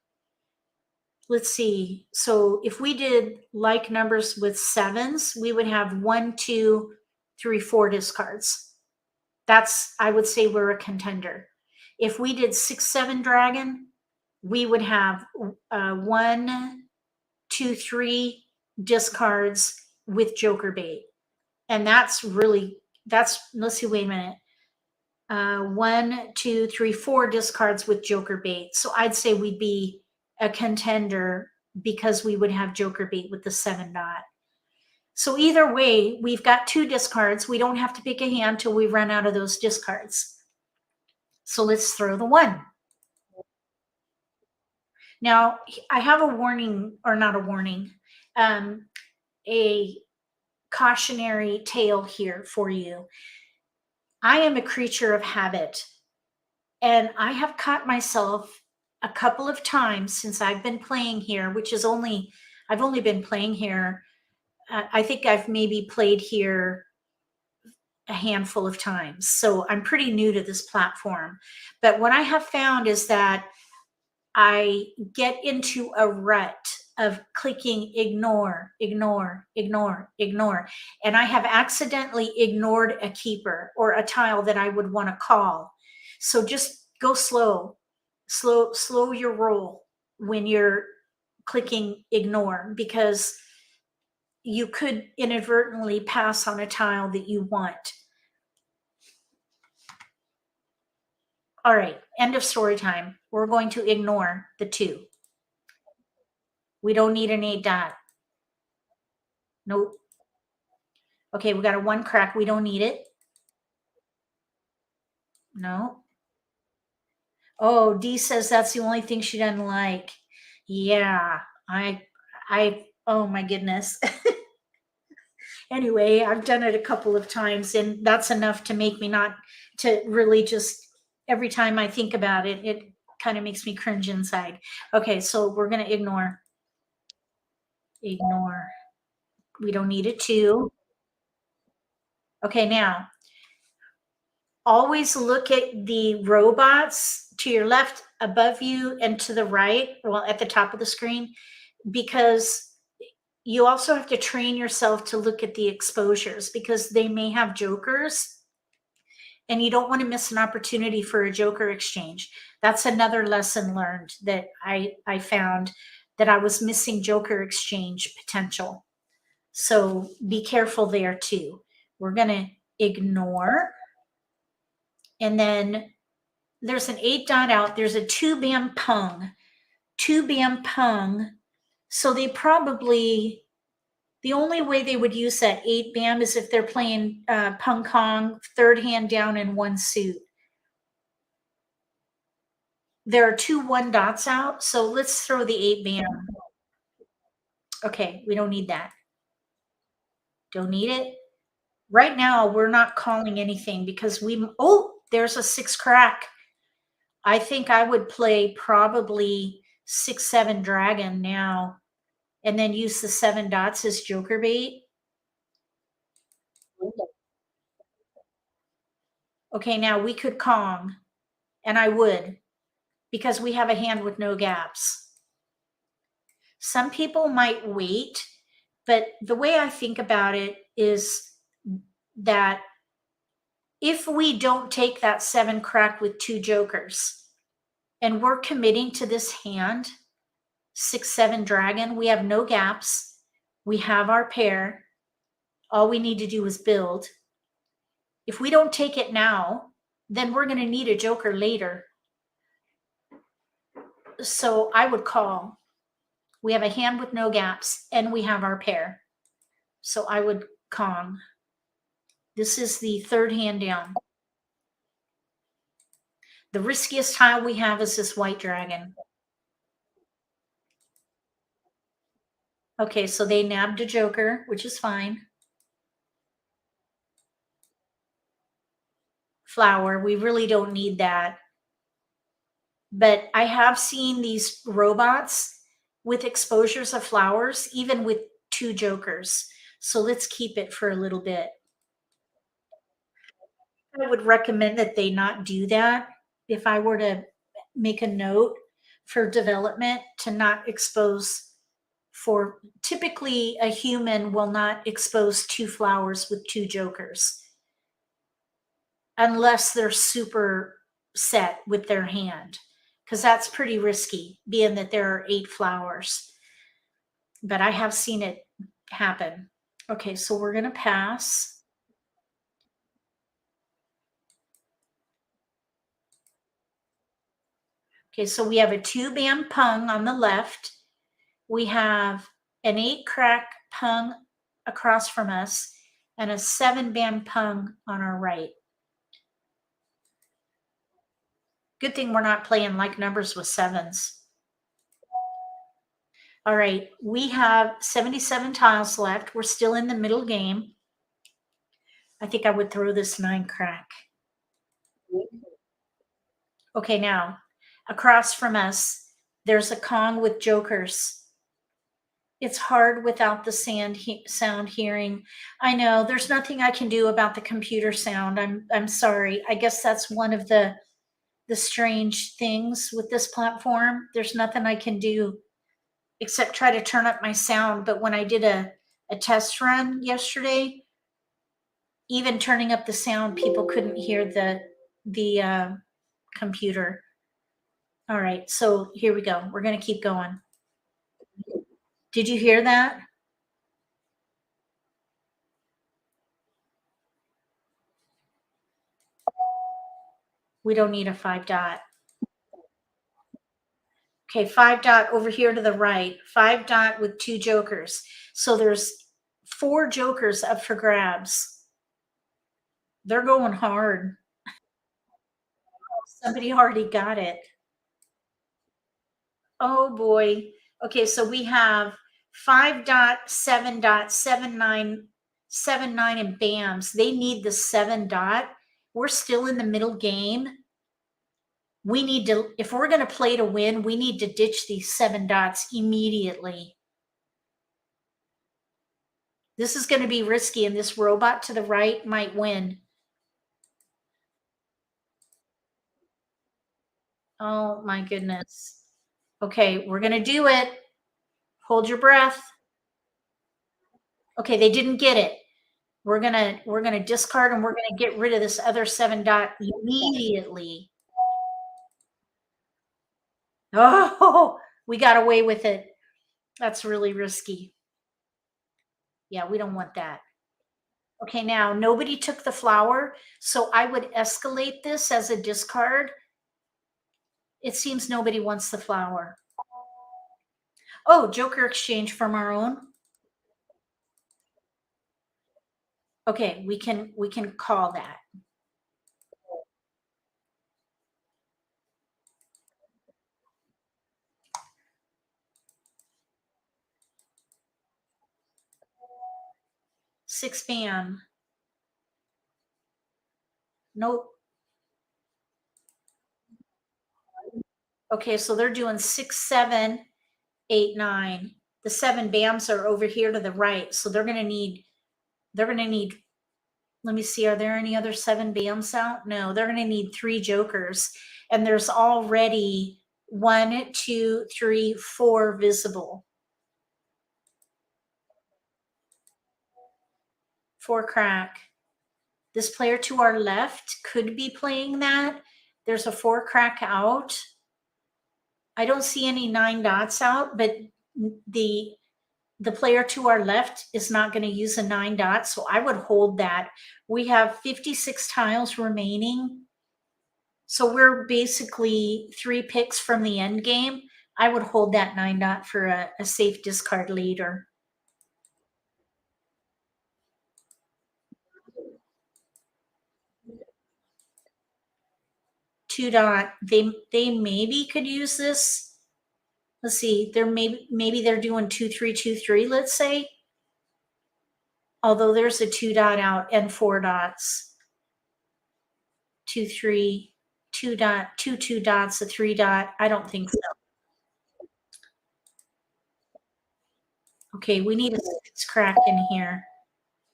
Let's see. So if we did like numbers with sevens, we would have 1, 2, 3, 4 discards. That's, I would say we're a contender. If we did 6, 7 dragon, we would have 1, 2, 3 discards with joker bait. And that's really, let's see, wait a minute. 1, 2, 3, 4 discards with joker bait. So I'd say we'd be a contender because we would have joker bait with the 7 dot. So either way, we've got 2 discards. We don't have to pick a hand till we run out of those discards. So let's throw the 1. Now, I have a warning, or not a warning, a cautionary tale here for you. I am a creature of habit, and I have caught myself a couple of times since I've been playing here, which is I've only been playing here. I think I've maybe played here a handful of times. So I'm pretty new to this platform. But what I have found is that I get into a rut of clicking ignore, ignore, ignore, ignore. And I have accidentally ignored a keeper or a tile that I would want to call. So just go slow your roll when you're clicking ignore, because you could inadvertently pass on a tile that you want. All right, end of story time. We're going to ignore the 2. We don't need an 8 dot. Nope. Okay, we got a 1 crack. We don't need it. No. Oh, Dee says that's the only thing she doesn't like. Yeah, oh my goodness. Anyway, I've done it a couple of times, and that's enough to make me not to really just every time I think about it, it kind of makes me cringe inside. Okay, so we're gonna ignore. Ignore. We don't need it too. Okay, now always look at the robots to your left, above you, and to the right, well, at the top of the screen, because you also have to train yourself to look at the exposures because they may have jokers and you don't want to miss an opportunity for a joker exchange. That's another lesson learned that I found that I was missing joker exchange potential. So be careful there too. We're going to ignore. And then there's an 8 dot out. There's a 2 bam pung. 2 bam pung. So they probably, the only way they would use that 8 bam is if they're playing pung kong, third hand down in one suit. There are 2 1 dots out. So let's throw the 8 bam. Okay, we don't need that. Don't need it. Right now, we're not calling anything because oh, there's a 6 crack. I think I would play probably 6 7 dragon now and then use the 7 dots as joker bait. Okay, now we could Kong, and I would, because we have a hand with no gaps. Some people might wait, but the way I think about it is that if we don't take that 7 crack with 2 jokers and we're committing to this hand, 6 7 dragon, we have no gaps, we have our pair, all we need to do is build. If we don't take it now, then we're going to need a joker later. So I would call. We have a hand with no gaps and we have our pair. So I would Kong. This is the 3rd hand down. The riskiest tile we have is this white dragon. Okay, so they nabbed a joker, which is fine. Flower, we really don't need that. But I have seen these robots with exposures of flowers, even with 2 jokers. So let's keep it for a little bit. I would recommend that they not do that. If I were to make a note for development, to not expose, for typically a human will not expose 2 flowers with 2 jokers unless they're super set with their hand, because that's pretty risky, being that there are 8 flowers. But I have seen it happen. Okay, so we're going to pass. Okay, so we have a 2 bam pung on the left. We have an 8 crack pung across from us and a 7 bam pung on our right. Good thing we're not playing like numbers with 7s. All right, we have 77 tiles left. We're still in the middle game. I think I would throw this 9 crack. Okay, now across from us, there's a Kong with jokers. It's hard without the sound hearing. I know there's nothing I can do about the computer sound. I'm sorry. I guess that's one of the strange things with this platform. There's nothing I can do except try to turn up my sound. But when I did a test run yesterday, even turning up the sound, people couldn't hear the computer. All right, so here we go. We're going to keep going. Did you hear that? We don't need a 5 dot. Okay, 5 dot over here to the right. 5 dot with 2 jokers. So there's 4 jokers up for grabs. They're going hard. Somebody already got it. Oh boy. Okay, so we have 5.7.7979 and BAMs. They need the 7 dot. We're still in the middle game. We need to, if we're going to play to win, we need to ditch these 7 dots immediately. This is going to be risky, and this robot to the right might win. Oh my goodness. Okay, we're going to do it. Hold your breath. Okay, they didn't get it. We're gonna discard, and we're gonna get rid of this other 7 dot immediately. Oh, we got away with it. That's really risky. Yeah, we don't want that. Okay, now nobody took the flower, so I would escalate this as a discard. It seems nobody wants the flower. Oh, Joker exchange from our own. Okay, we can call that. Six BAM. Nope. Okay, so they're doing 6, 7, 8, 9. The 7 BAMs are over here to the right, so they're gonna need. Let me see, are there any other 7 BAMs out? No, they're gonna need 3 jokers, and there's already 1, 2, 3, 4 visible. 4 crack. This player to our left could be playing that. There's a 4 crack out. I don't see any 9 dots out, but the player to our left is not going to use a 9 dot, so I would hold that. We have 56 tiles remaining, so we're basically 3 picks from the end game. I would hold that 9 dot for a safe discard later. Two dot. They maybe could use this. Let's see. They're maybe they're doing 2 3 2 3. Let's say. Although there's a 2 dot out and 4 dots. 2 3 2 dot 2 2 dots, a 3 dot. I don't think so. Okay, we need a 6 crack in here.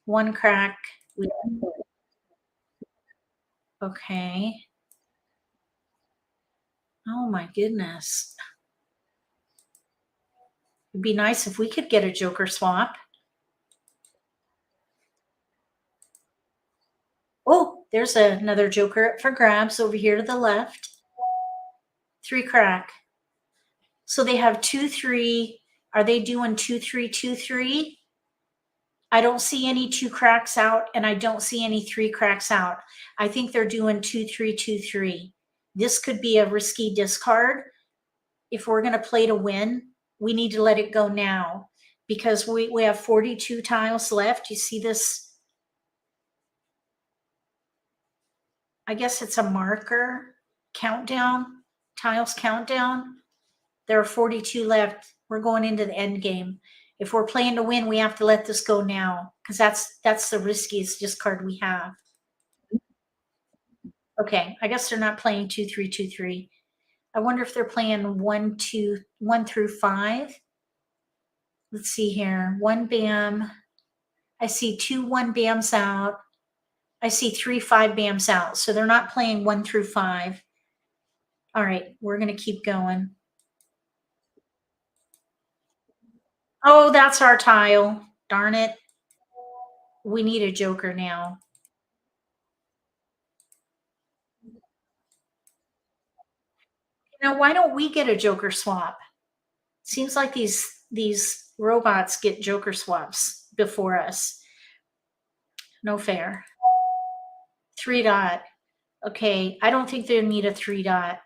1 crack. Okay. Oh my goodness. It'd be nice if we could get a joker swap. Oh, there's another joker up for grabs over here to the left. 3 crack. So they have 2 3. Are they doing 2 3 2 3? I don't see any 2 cracks out, and I don't see any 3 cracks out. I think they're doing 2 3 2 3. This could be a risky discard. If we're going to play to win, we need to let it go now, because we have 42 tiles left. You see this? I guess it's a marker countdown, tiles countdown. There are 42 left. We're going into the end game. If we're playing to win, we have to let this go now, because that's the riskiest discard we have. Okay, I guess they're not playing 2 3 2 3. I wonder if they're playing 1 through 5. Let's see here. 1 BAM. I see 2 1 BAMs out. I see 3 5 BAMs out. So they're not playing 1 through 5. All right, we're going to keep going. Oh, that's our tile. Darn it. We need a joker now. Now, why don't we get a joker swap? Seems like these robots get joker swaps before us. No fair. 3 dot. Okay, I don't think they need a 3 dot.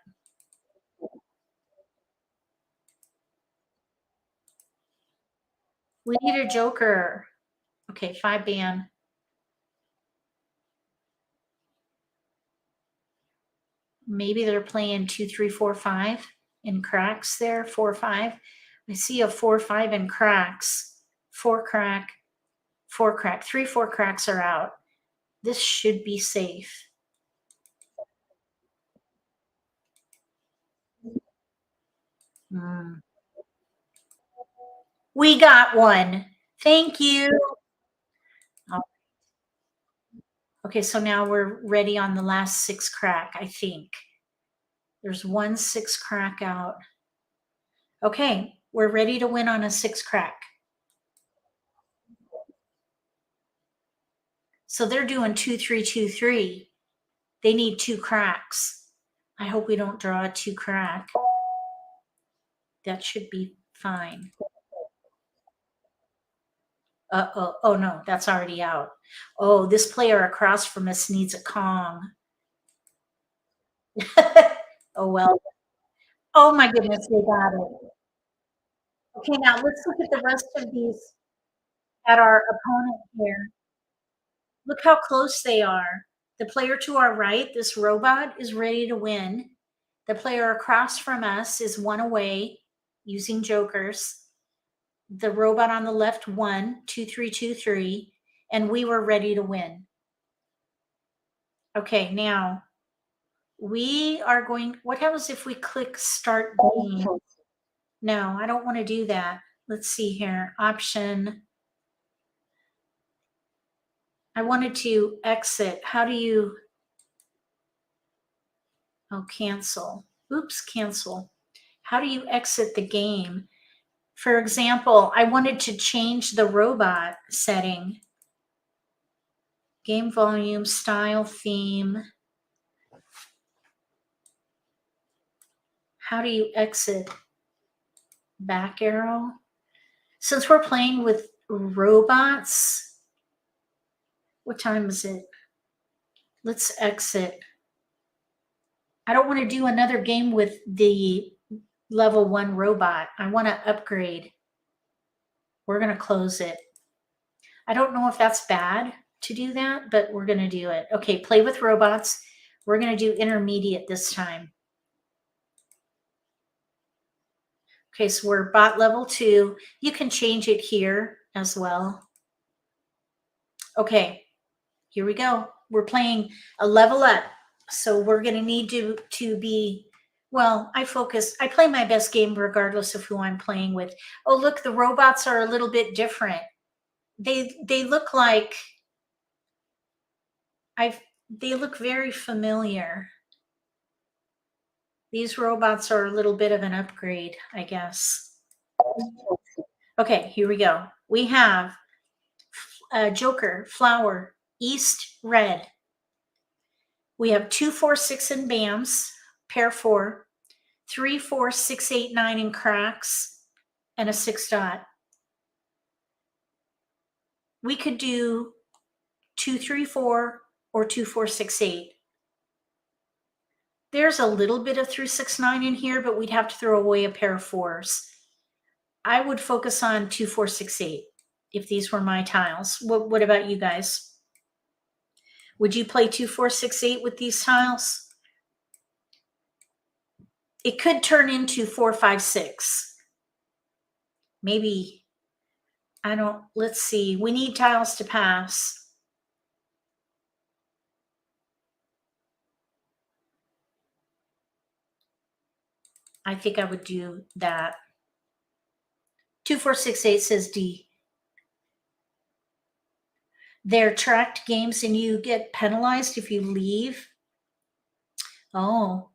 We need a joker. Okay, 5 BAM. Maybe they're playing 2 3 4 5. in cracks there, 4, 5. I see a 4, 5 in cracks, 4 crack, 4 crack, 3, 4 cracks are out. This should be safe. We got one. Thank you. Oh, okay, so now we're ready on the last 6 crack, I think. There's 1 6 crack out. Okay, we're ready to win on a 6 crack. So they're doing 2 3 2 3. They need 2 cracks. I hope we don't draw a 2 crack. That should be fine. Uh-oh. Oh, no, that's already out. Oh, this player across from us needs a Kong. Oh, well. Oh, my goodness, they got it. Okay, now let's look at the rest of these at our opponent here. Look how close they are. The player to our right, this robot, is ready to win. The player across from us is 1 away using jokers. The robot on the left won 2 3 2 3, and we were ready to win. Okay, now we are going. What happens if we click start game? No, I don't want to do that. Let's see here. Option. I wanted to exit. How do you? Oh, cancel. Oops, cancel. How do you exit the game? For example, I wanted to change the robot setting. Game volume, style, theme. How do you exit? Back arrow. Since we're playing with robots, what time is it? Let's exit. I don't want to do another game with the level 1 robot. I want to upgrade. We're going to close it. I don't know if that's bad to do that, but we're going to do it. Okay, play with robots. We're going to do intermediate this time. Okay, so we're bot level 2. You can change it here as well. Okay, here we go. We're playing a level up. So we're going to need to be, well, I play my best game regardless of who I'm playing with. Oh, look, the robots are a little bit different. They look like, they look very familiar. These robots are a little bit of an upgrade, I guess. Okay, here we go. We have Joker, Flower, East, Red. We have 2, 4, 6 in BAMs, pair 4, 3, 4, 6, 8, 9 in cracks, and a 6 dot. We could do 2, 3, 4 or 2, 4, 6, 8. There's a little bit of 3, 6, 9 in here, but we'd have to throw away a pair of 4s. I would focus on 2, 4, 6, 8 if these were my tiles. What about you guys? Would you play 2, 4, 6, 8 with these tiles? It could turn into 4, 5, 6. Maybe, let's see. We need tiles to pass. I think I would do that. 2, 4, 6, 8 says D. They're tracked games and you get penalized if you leave. Oh,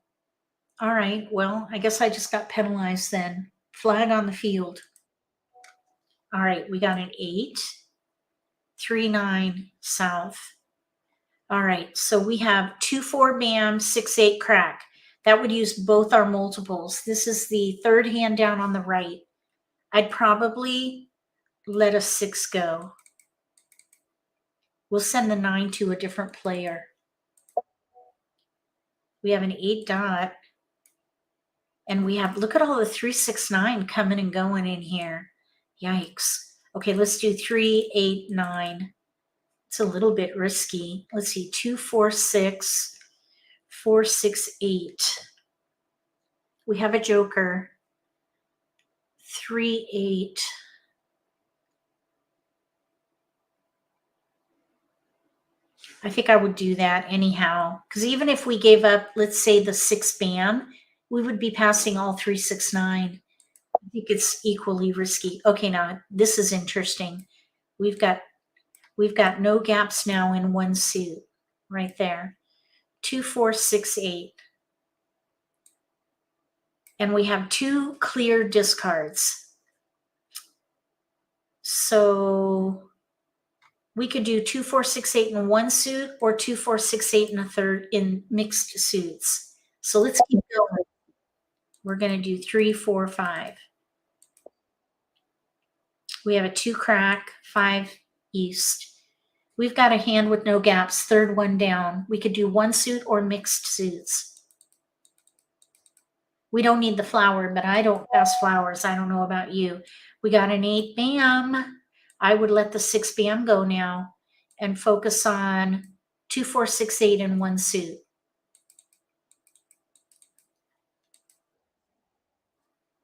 all right. Well, I guess I just got penalized then. Flag on the field. All right, we got an 8, 3, 9 south. All right, so we have 2, 4 BAM, 6, 8 crack. That would use both our multiples. This is the third hand down on the right. I'd probably let a 6 go. We'll send the 9 to a different player. We have an 8 dot. And we have, look at all the 3, 6, 9 coming and going in here. Yikes. Okay, let's do 3, 8, 9. It's a little bit risky. Let's see, 2, 4, 6, 4, 6, 8. We have a joker. 3-8. I think I would do that anyhow, because even if we gave up, let's say the 6 bam, we would be passing all 3-6-9. I think it's equally risky. Okay, now this is interesting. We've got no gaps now in one suit right there. 2-4-6-8. And we have 2 clear discards. So we could do 2-4-6-8 in one suit or 2-4-6-8 in a third in mixed suits. So let's keep going. We're going to do 3-4-5. We have a 2 crack, 5 east. We've got a hand with no gaps, third one down. We could do one suit or mixed suits. We don't need the flower, but I don't pass flowers. I don't know about you. We got an 8 bam. I would let the 6 bam go now and focus on 2-4-6-8 in one suit.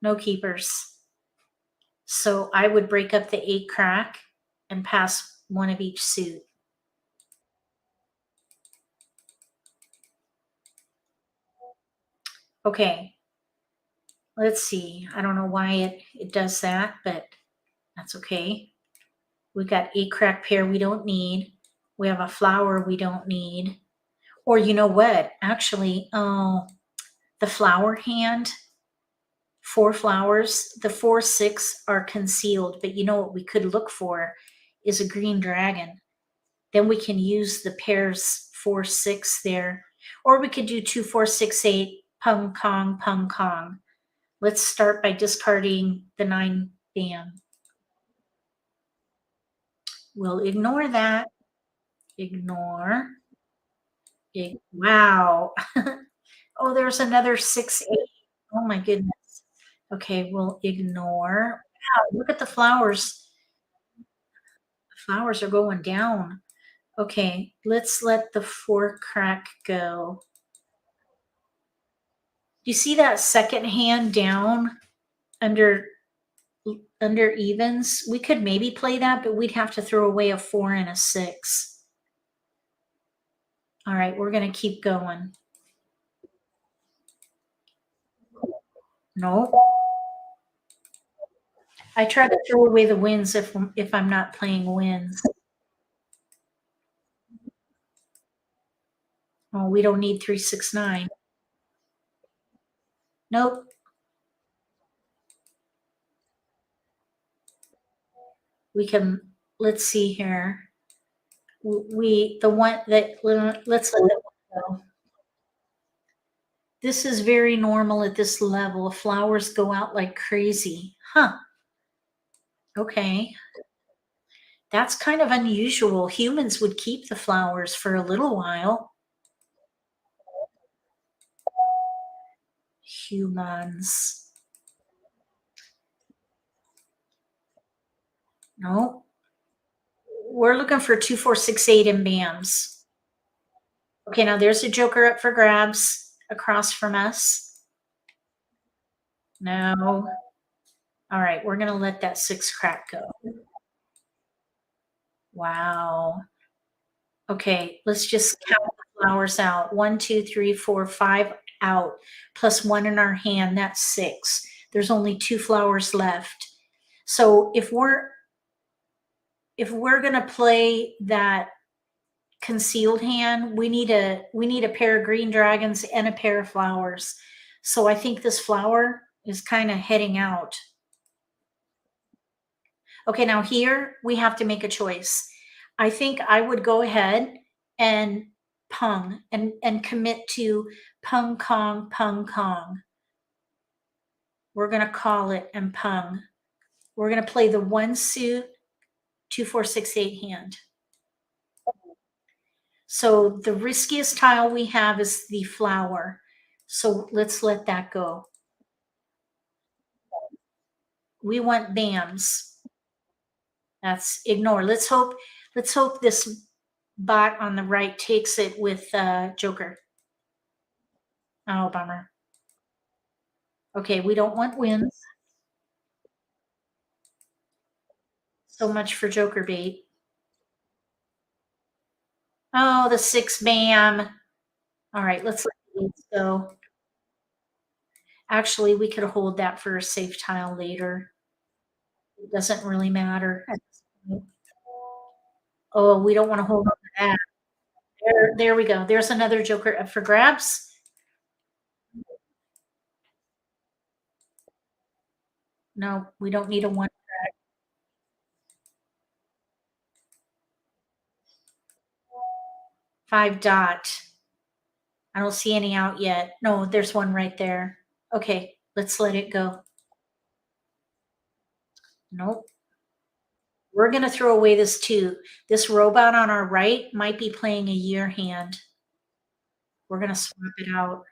No keepers. So I would break up the 8 crack and pass one of each suit. Okay. Let's see. I don't know why it does that, but that's okay. We've got 8 crack pair we don't need. We have a flower we don't need. Or you know what? Actually, the flower hand, 4 flowers, the 4-6 are concealed, but you know what we could look for is a green dragon. Then we can use the pairs 4-6 there. Or we could do 2-4-6-8, pung kong, pung kong. Let's start by discarding the 9 bam. We'll ignore that. Ignore. Wow. Oh, there's another 6-8. Oh my goodness. Okay, we'll ignore. Wow, look at the flowers. The flowers are going down. Okay, let's let the 4 crack go. Do you see that second hand down under evens? We could maybe play that, but we'd have to throw away a 4 and a 6. All right, we're going to keep going. No. I try to throw away the wins if I'm not playing wins. Oh, we don't need 3-6-9. Nope. We can, let's see here. The one that, let's let it go. This is very normal at this level. Flowers go out like crazy. Huh. Okay. That's kind of unusual. Humans would keep the flowers for a little while. Humans. No. We're looking for 2-4-6-8 in bams. Okay, now there's a joker up for grabs across from us. No. All right, we're going to let that 6 crack go. Wow. Okay, let's just count the flowers out. 1, 2, 3, 4, 5 out, plus 1 in our hand. That's 6. There's only 2 flowers left. So if we're going to play that concealed hand, we need a pair of green dragons and a pair of flowers. So I think this flower is kind of heading out. Okay, now here we have to make a choice. I think I would go ahead and pung and commit to pung kong, pung kong. We're going to call it and pung. We're going to play the 1 suit 2-4-6-8 hand. So the riskiest tile we have is the flower. So let's let that go. We want bams. That's ignore. Let's hope this bot on the right takes it with joker. Oh, bummer. Okay, we don't want wins. So much for joker bait. Oh, the 6 bam. All right, let's let the eights go. Actually, we could hold that for a safe tile later. It doesn't really matter at this point. Oh, we don't want to hold on to that. There we go. There's another joker up for grabs. No, we don't need a 1. 5 dot. I don't see any out yet. No, there's one right there. Okay, let's let it go. Nope. We're going to throw away this 2. This robot on our right might be playing a year hand. We're going to swap it out.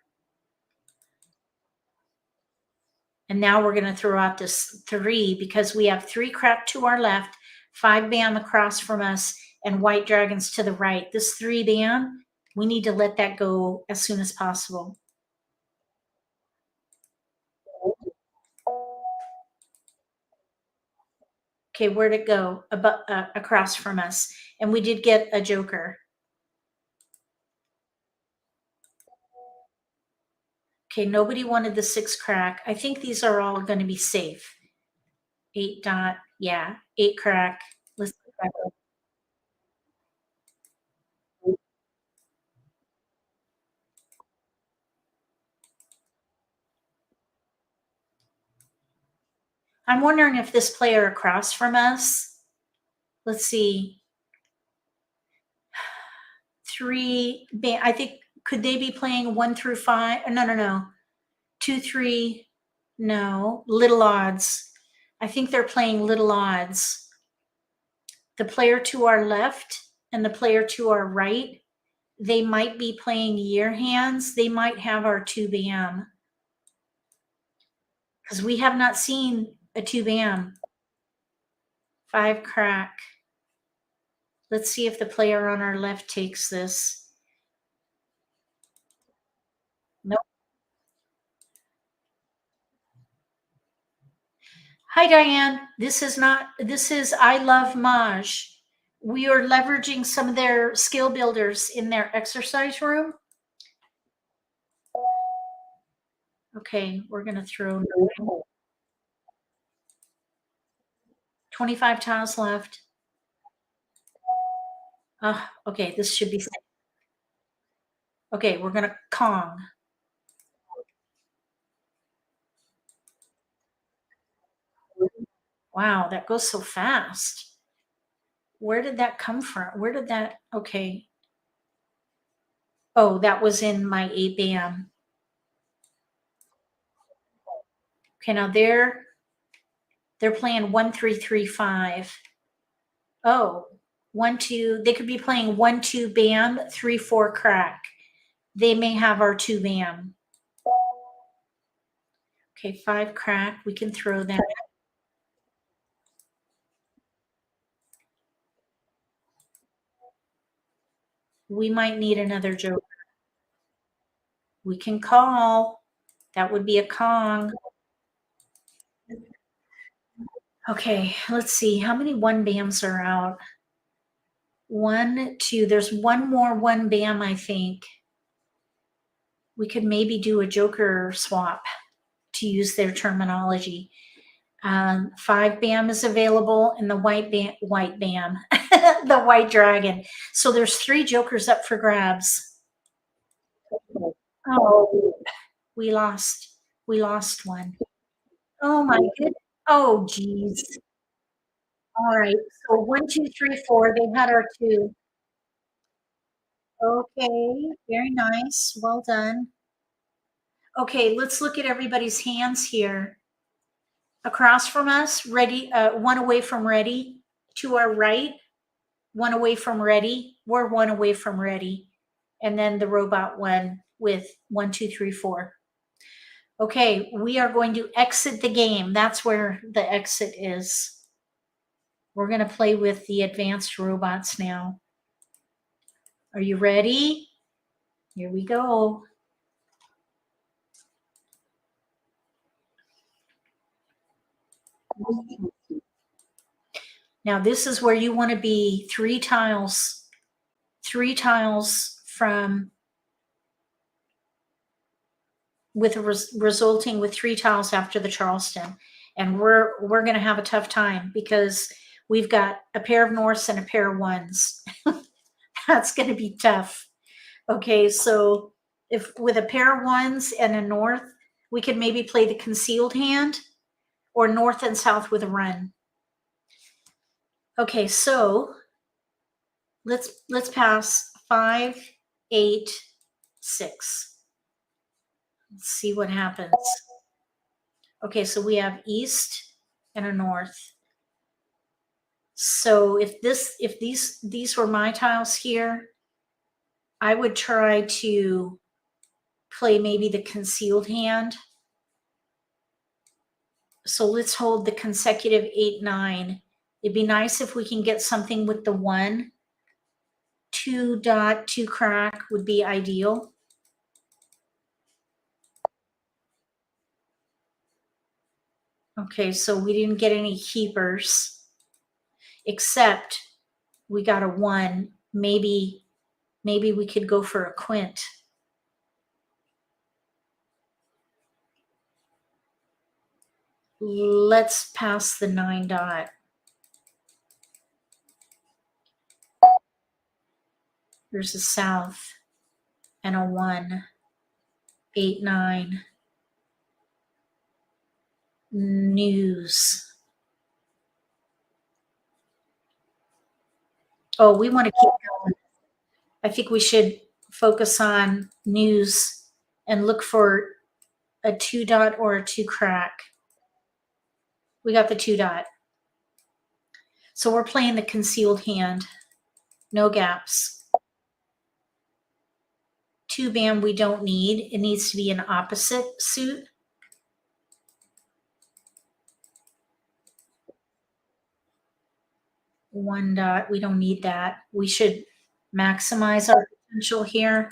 And now we're going to throw out this 3 because we have 3 crap to our left, 5 bam across from us, and white dragons to the right. This 3 bam, we need to let that go as soon as possible. Okay, where'd it go? Across from us. And we did get a joker. Okay, nobody wanted the 6 crack. I think these are all going to be safe. 8 dot, yeah, 8 crack. Let's put that up. I'm wondering if this player across from us, let's see, 3, I think, could they be playing 1 through 5? No. 2, 3, no, little odds. I think they're playing little odds. The player to our left and the player to our right, they might be playing year hands. They might have our 2 bam. Because we have not seen a 2 bam. 5 crack. Let's see if the player on our left takes this. Nope. Hi, Diane. This is I Love Mahj. We are leveraging some of their skill builders in their exercise room. Okay, we're going to throw 25 tiles left. Okay, this should be safe. Okay, we're going to Kong. Wow, that goes so fast. Where did that come from? Where did that, okay. Oh, that was in my 8 bam. Okay, now they're playing 1, 3, 3, 5. Oh, 1, 2. They could be playing 1, 2 bam, 3, 4 crack. They may have our 2 bam. Okay, 5 crack. We can throw that. We might need another joker. We can call. That would be a Kong. Okay, let's see. How many 1 bams are out? 1, 2. There's one more 1 bam, I think. We could maybe do a joker swap, to use their terminology. 5 bam is available, and the white bam, the white dragon. So there's 3 jokers up for grabs. Oh, we lost one. Oh my goodness. Oh geez. All right. So 1, 2, 3, 4. They had our 2. Okay. Very nice. Well done. Okay, let's look at everybody's hands here. Across from us, ready, 1 away from ready. To our right, 1 away from ready. We're 1 away from ready. And then the robot one with 1, 2, 3, 4. Okay, we are going to exit the game. That's where the exit is. We're going to play with the advanced robots now. Are you ready? Here we go. Now this is where you want to be three tiles from with resulting with three tiles after the Charleston. And we're going to have a tough time because we've got a pair of norths and a pair of ones. That's going to be tough. Okay, so if with a pair of ones and a north, we could maybe play the concealed hand or north and south with a run. Okay, so let's pass 5, 8, 6. Let's see what happens. Okay, so we have east and a north. So if these were my tiles here, I would try to play maybe the concealed hand. So let's hold the consecutive 8, 9. It'd be nice if we can get something with the 1. 2 dot, 2 crack would be ideal. Okay, so we didn't get any keepers, except we got a 1. Maybe we could go for a quint. Let's pass the 9 dot. There's a south and a 1, 8, 9. News. Oh, we want to keep going. I think we should focus on news and look for a 2 dot or a 2 crack. We got the 2 dot. So we're playing the concealed hand. No gaps. 2 band we don't need. It needs to be an opposite suit. One dot, we don't need that. We should maximize our potential here.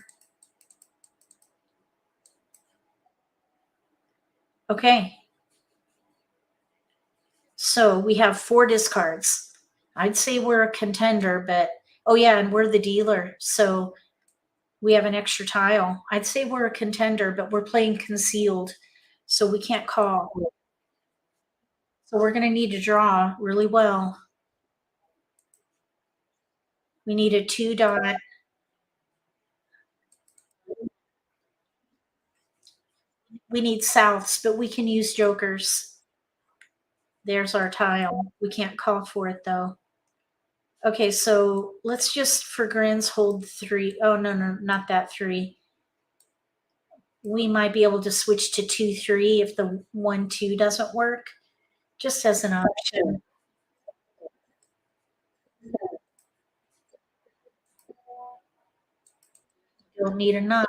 Okay. So we have 4 discards. I'd say we're a contender, but oh yeah, and we're the dealer. So we have an extra tile. I'd say we're a contender, but we're playing concealed. So we can't call. So we're going to need to draw really well. We need a 2 dot. We need souths, but we can use jokers. There's our tile. We can't call for it though. Okay, so let's just for grins hold 3. Oh, no, not that 3. We might be able to switch to 2, 3 if the 1, 2 doesn't work, just as an option. You'll need a 9.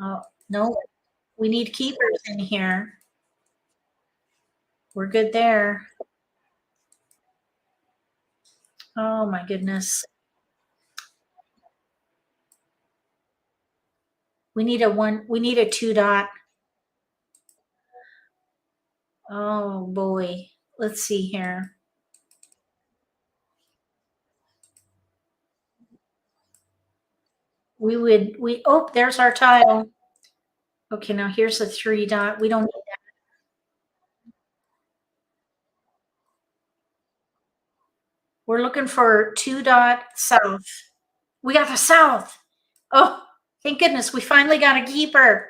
Oh, no, we need keepers in here. We're good there. Oh my goodness. We need a 2 dot. Oh boy. Let's see here. Oh, there's our tile. Okay, now here's a 3 dot. We don't need that. We're looking for 2 dot south. We got the south. Oh, thank goodness. We finally got a keeper.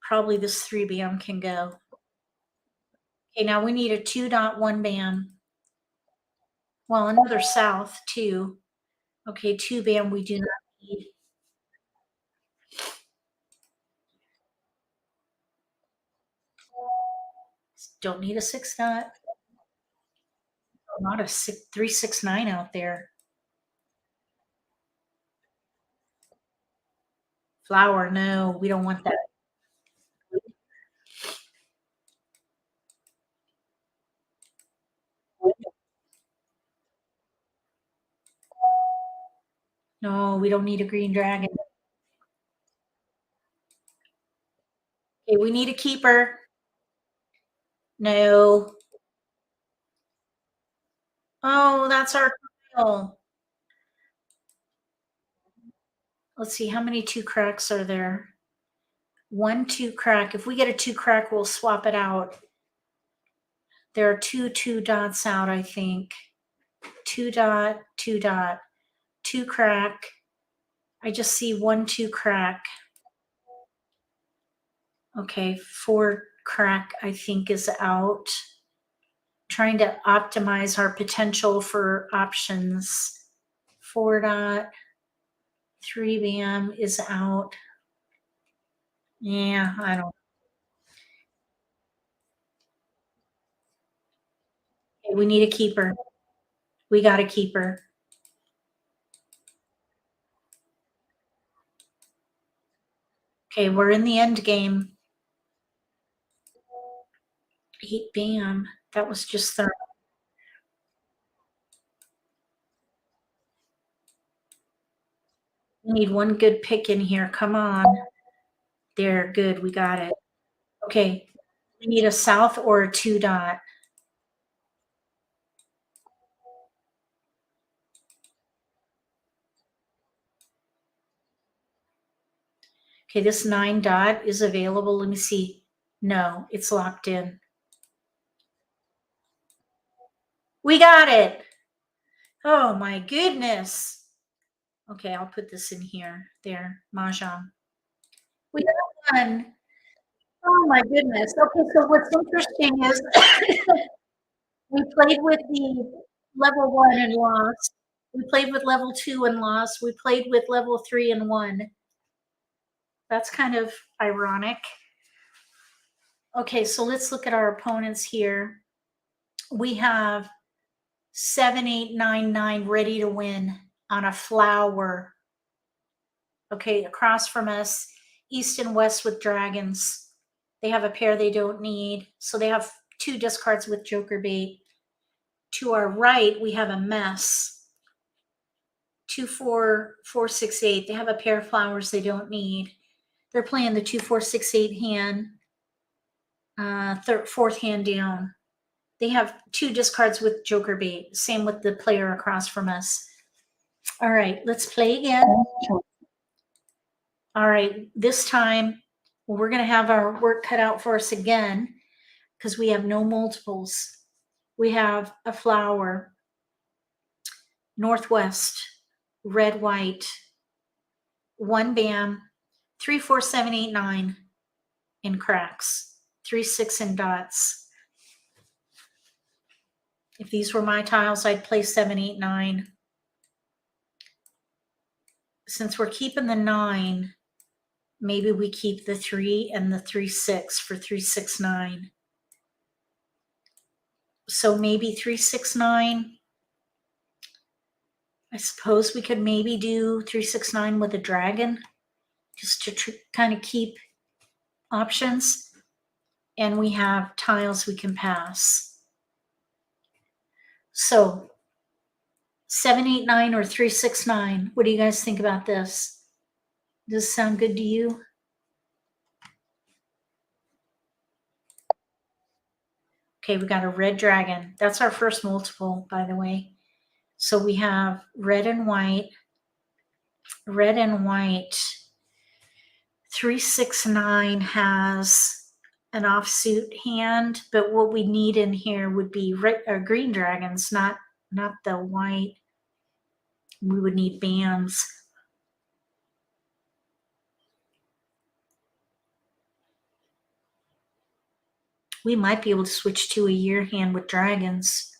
Probably this 3 bam can go. Okay, now we need a 2 dot 1 bam. Well, another south too. Okay, 2 bam we do not need. Don't need a 6 dot. Not a 3, 6, 9 out there. Flower, no, we don't want that. No, we don't need a green dragon. Okay, we need a keeper. No. Oh, that's our tile. Let's see, how many 2 cracks are there? 1 2 crack. If we get a 2 crack, we'll swap it out. There are 2 dots out, I think. 2 dot, 2 dot, 2 crack. I just see 1 2 crack. Okay, 4 crack, I think, is out. Trying to optimize our potential for options. 4 dot, 3 bam is out. Yeah, I don't. Okay, we need a keeper. We got a keeper. Okay, we're in the end game. 8 bam. That was just the. We need one good pick in here. Come on. There, good. We got it. Okay. We need a south or a 2 dot. Okay, this 9 dot is available. Let me see. No, it's locked in. We got it. Oh my goodness. Okay, I'll put this in here. There, Mahjong. We got one. Oh my goodness. Okay, so what's interesting is we played with the level 1 and lost. We played with level 2 and lost. We played with level 3 and won. That's kind of ironic. Okay, so let's look at our opponents here. We have 7 8 9 9 ready to win on a flower. Okay, across from us, east and west with dragons. They have a pair they don't need. So they have 2 discards with joker bait. To our right, we have a mess. 2 4 4 6 8. They have a pair of flowers they don't need. They're playing the 2 4 6 8 hand, fourth hand down. They have 2 discards with joker bait. Same with the player across from us. All right, let's play again. All right, this time we're going to have our work cut out for us again because we have no multiples. We have a flower, northwest, red, white, 1 bam, 3 4 7 8 9 in cracks, 3 6 in dots. If these were my tiles, I'd play 7 8 9. Since we're keeping the 9, maybe we keep the 3 and the 3 6 for 3 6 9. So maybe 3 6 9. I suppose we could maybe do 3 6 9 with a dragon just to kind of keep options. And we have tiles we can pass. So 7 8 9 or 3 6 9. What do you guys think about this? Does this sound good to you? Okay, we got a red dragon. That's our first multiple, by the way. So we have red and white. Red and white. 3 6 9 has an offsuit hand, but what we need in here would be green dragons, not the white. We would need bams. We might be able to switch to a year hand with dragons.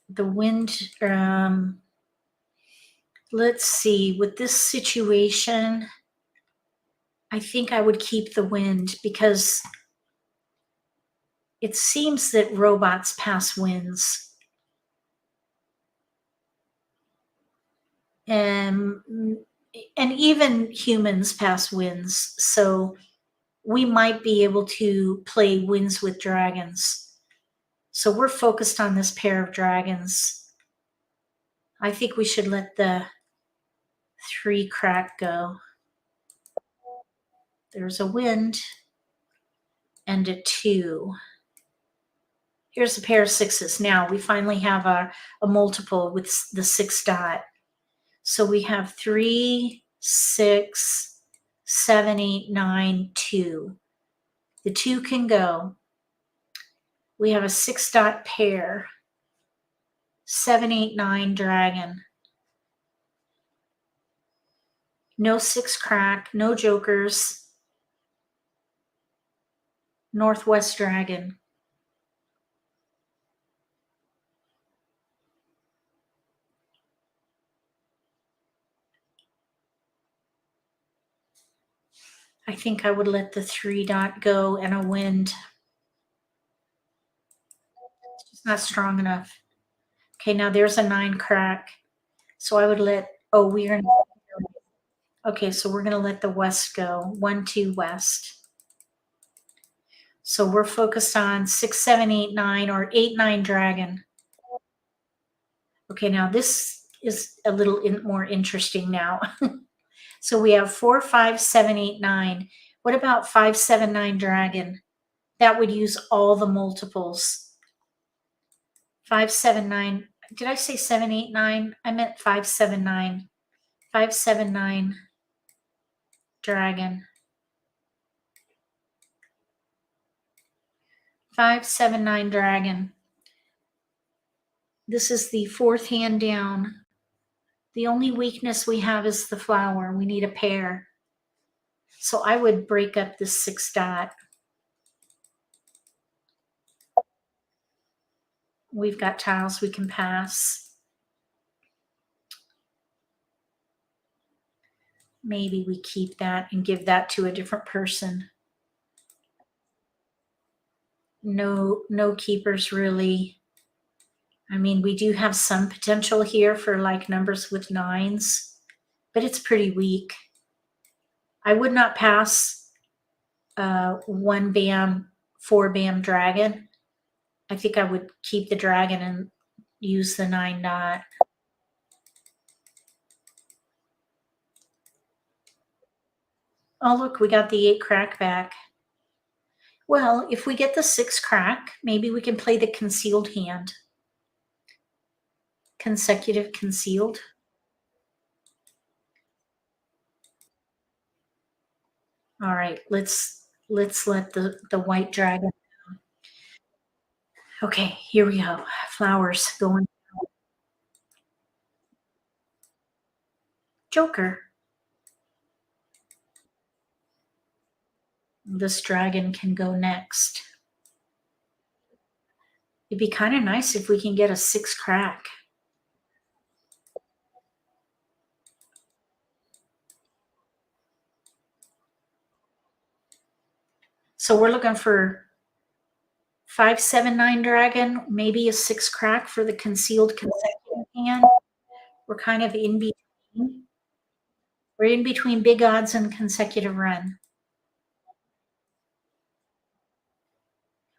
The wind, let's see, with this situation, I think I would keep the wind because it seems that robots pass winds. And even humans pass winds. So we might be able to play winds with dragons. So we're focused on this pair of dragons. I think we should let the 3 crack go. There's a wind and a 2. Here's a pair of 6s. Now we finally have a multiple with the 6 dot. So we have 3, 6, 7, 8, 9, 2. The 2 can go. We have a 6 dot pair. 7, 8, 9 dragon. No 6 crack, no jokers. Northwest dragon. I think I would let the 3 dot go and a wind. It's just not strong enough. Okay, now there's a 9 crack. So I would let, oh, we're in, okay, so we're gonna let the west go. 1, 2 west. So we're focused on 6, 7, 8, 9 or 8, 9 dragon. Okay, now this is a little more interesting now. So we have 4, 5, 7, 8, 9. What about 5, 7, 9 dragon? That would use all the multiples. 5, 7, 9. Did I say 7, 8, 9? I meant 5, 7, 9. 5, 7, 9 dragon. 5, 7, 9 dragon. This is the 4th hand down. The only weakness we have is the flower. We need a pair. So I would break up this 6 dot. We've got tiles we can pass. Maybe we keep that and give that to a different person. No keepers really. I mean, we do have some potential here for like numbers with 9s, but it's pretty weak. I would not pass 1 bam, 4 bam dragon. I think I would keep the dragon and use the 9 dot. Oh, look, we got the 8 crack back. Well, if we get the 6 crack, maybe we can play the concealed hand. Consecutive concealed. All right, let's let the white dragon down. Okay, here we go. Flowers going. Joker. This dragon can go next. It'd be kind of nice if we can get a 6 crack. So we're looking for 5, 7, 9 dragon, maybe a 6 crack for the concealed consecutive hand. We're kind of in between. We're in between big odds and consecutive run.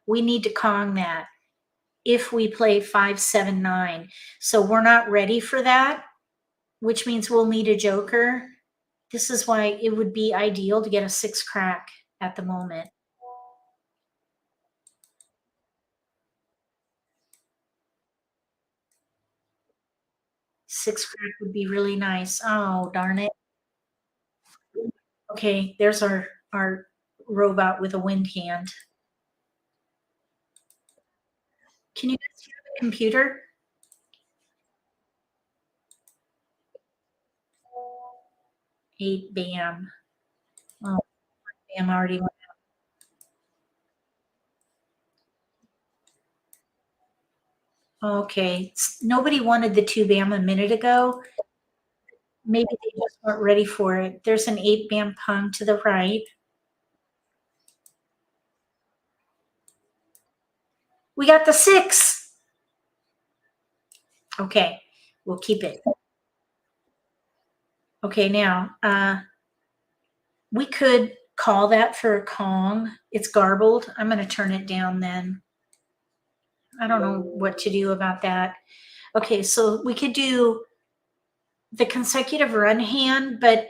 We need to Kong that if we play 5, 7, 9. So we're not ready for that, which means we'll need a joker. This is why it would be ideal to get a 6 crack at the moment. Six crack would be really nice. Oh, darn it. Okay, there's our robot with a wind hand. Can you guys hear the computer? Eight bam. Oh, bam already went out. Okay, nobody wanted the 2 bam a minute ago. Maybe they just weren't ready for it. There's an 8 bam pung to the right. We got the 6. Okay, we'll keep it. Okay, now we could call that for a Kong. It's garbled. I'm going to turn it down then. I don't know what to do about that. Okay, so we could do the consecutive run hand, but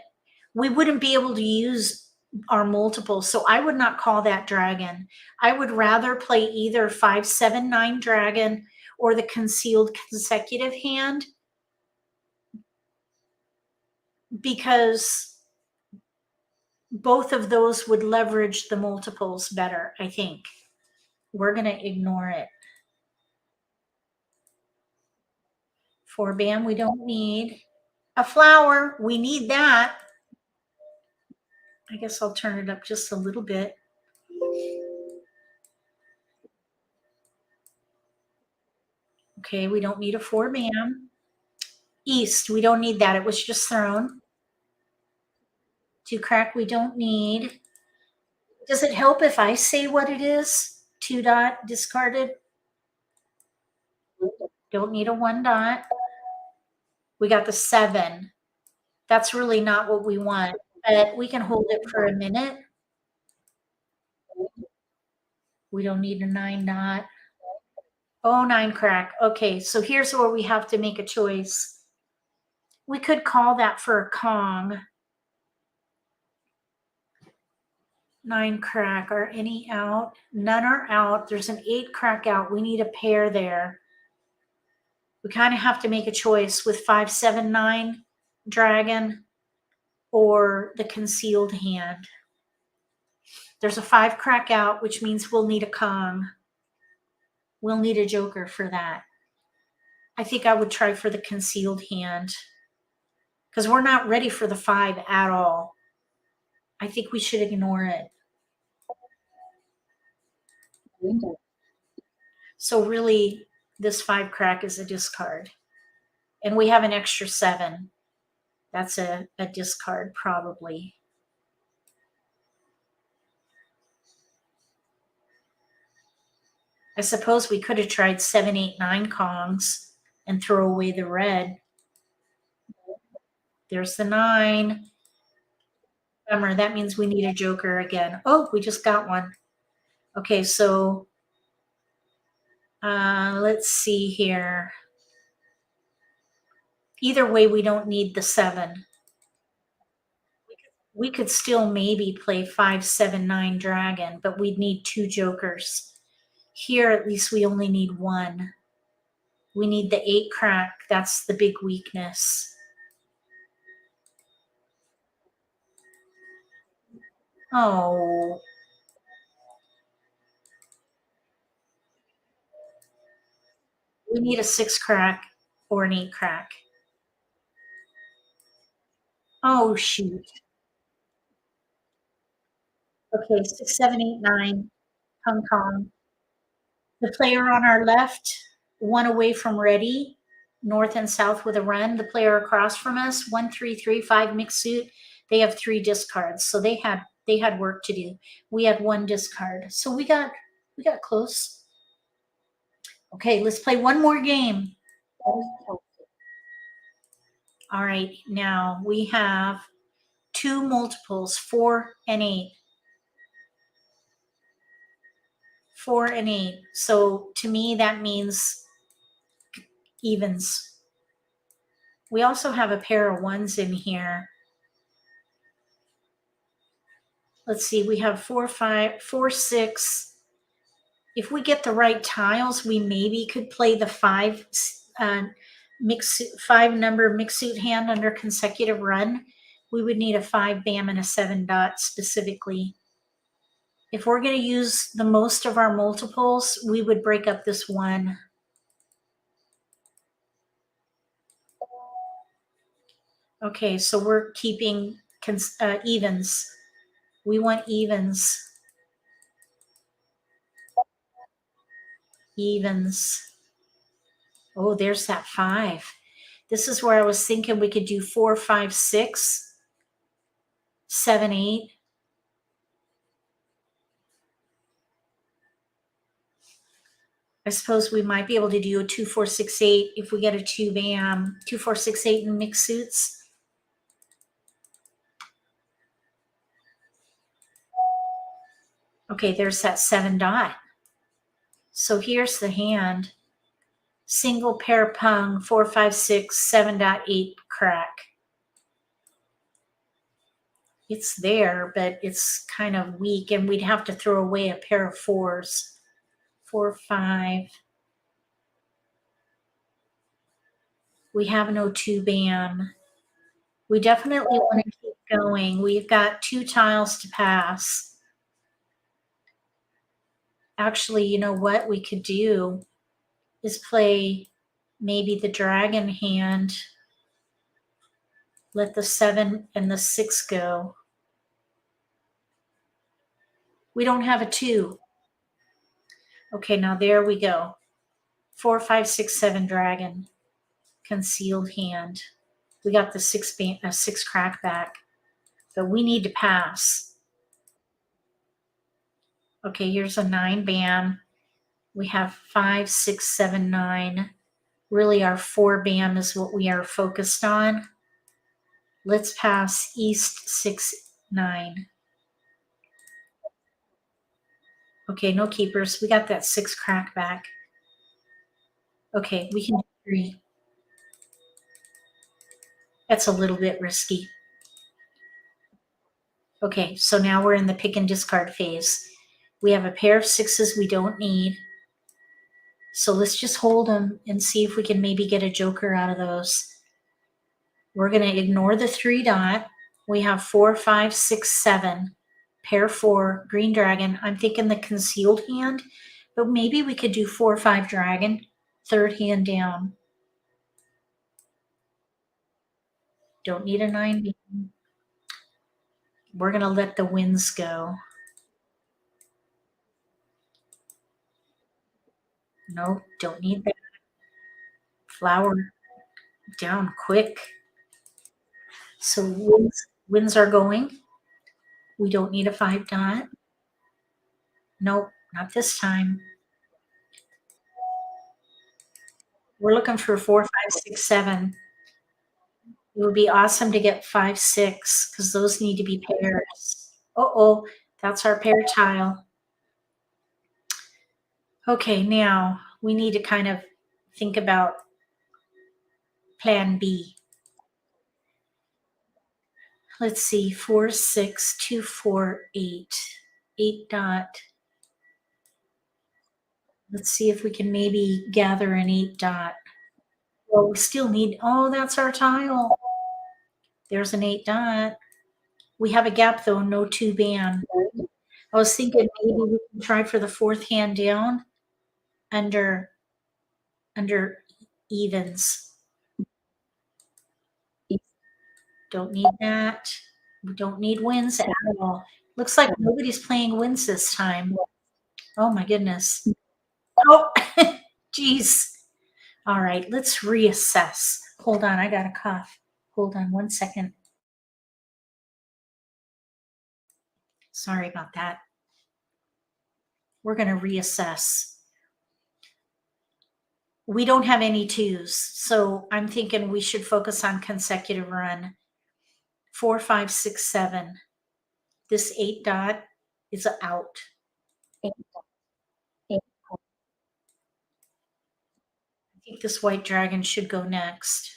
we wouldn't be able to use our multiples. So I would not call that dragon. I would rather play either 5-7-9 dragon or the concealed consecutive hand, because both of those would leverage the multiples better, I think. We're going to ignore it. 4 bam, we don't need. A flower, we need that. I guess I'll turn it up just a little bit. Okay, we don't need a 4 bam. East, we don't need that. It was just thrown. 2 crack, we don't need. Does it help if I say what it is? 2 dot discarded. Don't need a 1 dot. We got the 7. That's really not what we want, but we can hold it for a minute. We don't need a 9 dot. Oh, 9 crack. Okay, so here's where we have to make a choice. We could call that for a Kong. 9 crack. Are any out? None are out. There's an 8 crack out. We need a pair there. We kind of have to make a choice with 5-7-9 dragon or the concealed hand. There's a 5 crack out, which means we'll need a Kong. We'll need a joker for that. I think I would try for the concealed hand because we're not ready for the 5 at all. I think we should ignore it. So really, this 5 crack is a discard. And we have an extra 7. That's a discard probably. I suppose we could have tried 7-8-9 Kongs and throw away the red. There's the 9. Bummer, that means we need a joker again. Oh, we just got one. Okay, so let's see here. Either way, we don't need the 7. We could still maybe play 5-7-9 dragon, but we'd need 2 jokers. Here, at least we only need 1. We need the 8 crack. That's the big weakness. Oh. We need a 6 crack or an 8 crack. Oh, shoot. Okay, 6, 7, 8, 9. Hong Kong. The player on our left, 1 away from ready, north and south with a run. The player across from us, 1, 3, 3, 5 mixed suit. They have 3 discards, so they had work to do. We had 1 discard, so we got close. Okay, let's play one more game. All right, now we have 2 multiples, 4 and 8. 4 and 8. So to me, that means evens. We also have a pair of 1s in here. Let's see, we have 4, 5, 4, 6. If we get the right tiles, we maybe could play the 5 number mixed suit hand under consecutive run. We would need a 5 bam and a 7 dot specifically. If we're going to use the most of our multiples, we would break up this 1. Okay, so we're keeping evens. We want evens. Evens. Oh, there's that 5. This is where I was thinking we could do 4, 5, 6, 7, 8. I suppose we might be able to do a 2, 4, 6, 8 if we get a 2 bam, 2, 4, 6, 8 in mixed suits. Okay, there's that 7 dot. So here's the hand. Single pair pung, 4, 5, 6, 7.8 crack. It's there, but it's kind of weak, and we'd have to throw away a pair of 4s. 4, 5. We have no 2 bam. We definitely want to keep going. We've got 2 tiles to pass. Actually, you know what we could do is play maybe the dragon hand. Let the 7 and the 6 go. We don't have a 2. Okay, now there we go. 4, 5, 6, 7 dragon. Concealed hand. We got the 6 crack back, but we need to pass. Okay, here's a 9 bam. We have 5, 6, 7, 9. Really, our 4 bam is what we are focused on. Let's pass east 6, 9. Okay, no keepers. We got that 6 crack back. Okay, we can do 3. That's a little bit risky. Okay, so now we're in the pick and discard phase. We have a pair of 6s we don't need. So let's just hold them and see if we can maybe get a joker out of those. We're going to ignore the 3 dot. We have 4, 5, 6, 7. Pair 4, green dragon. I'm thinking the concealed hand, but maybe we could do 4, 5 dragon, 3rd hand down. Don't need a 9. We're going to let the winds go. Nope, don't need that. Flower down quick. So winds are going. We don't need a 5 dot. Nope, not this time. We're looking for 4, 5, 6, 7. It would be awesome to get 5, 6 because those need to be pairs. Uh-oh, that's our pair tile. Okay, now we need to kind of think about plan B. Let's see, 4, 6, 2, 4, 8. 8 dot. Let's see if we can maybe gather an 8 dot. Well, we still need, oh, that's our tile. There's an 8 dot. We have a gap though, no 2 bam. I was thinking maybe we can try for the 4th hand down under evens. Don't need that. We don't need wins at all. Looks like nobody's playing wins this time. Oh my goodness. Oh, geez. All right, let's reassess. Hold on, I got a cough. Hold on 1 second. Sorry about that. We're going to reassess. We don't have any 2s, so I'm thinking we should focus on consecutive run. 4, 5, 6, 7. This 8 dot is out. 8 dot. 8 dot. I think this white dragon should go next.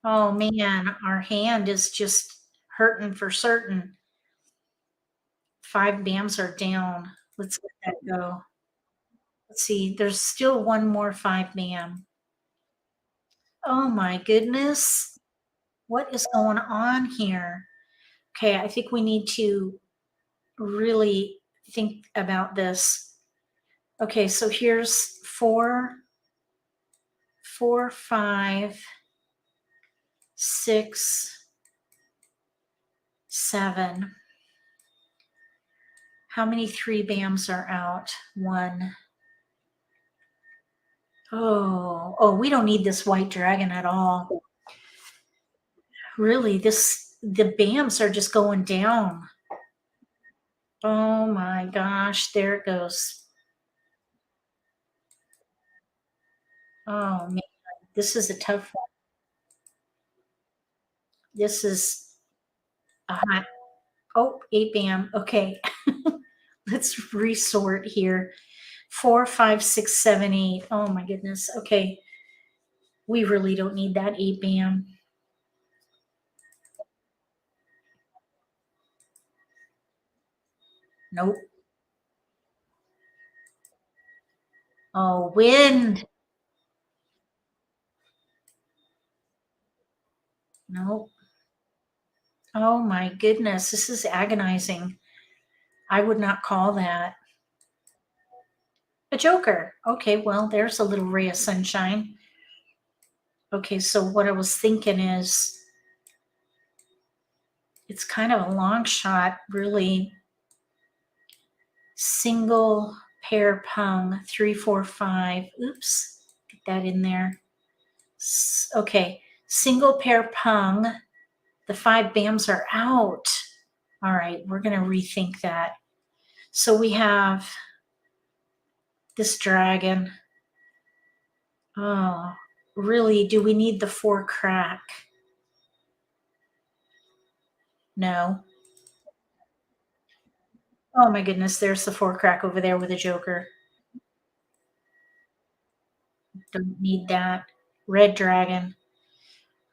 Oh man, our hand is just hurting for certain. 5 bams are down. Let's let that go. Let's see, there's still one more 5 bam. Oh my goodness. What is going on here? Okay, I think we need to really think about this. Okay, so here's 4, 4, 5, 6, 7. How many 3 bams are out? 1. Oh, we don't need this white dragon at all. Really, the bams are just going down. Oh my gosh, there it goes. Oh man, this is a tough one. This is a hot, oh, 8 bam. Okay, let's resort here. 4, 5, 6, 7, 8. Oh my goodness. Okay. We really don't need that 8 bam. Nope. Oh, wind. Nope. Oh my goodness. This is agonizing. I would not call that a joker. Okay, well, there's a little ray of sunshine. Okay, so what I was thinking is it's kind of a long shot, really. Single pair pung, 3, 4, 5. Oops, get that in there. Okay, single pair pung. The 5 bams are out. All right, we're going to rethink that. So we have this dragon. Oh, really? Do we need the 4 crack? No. Oh my goodness, there's the 4 crack over there with a joker. Don't need that. Red dragon.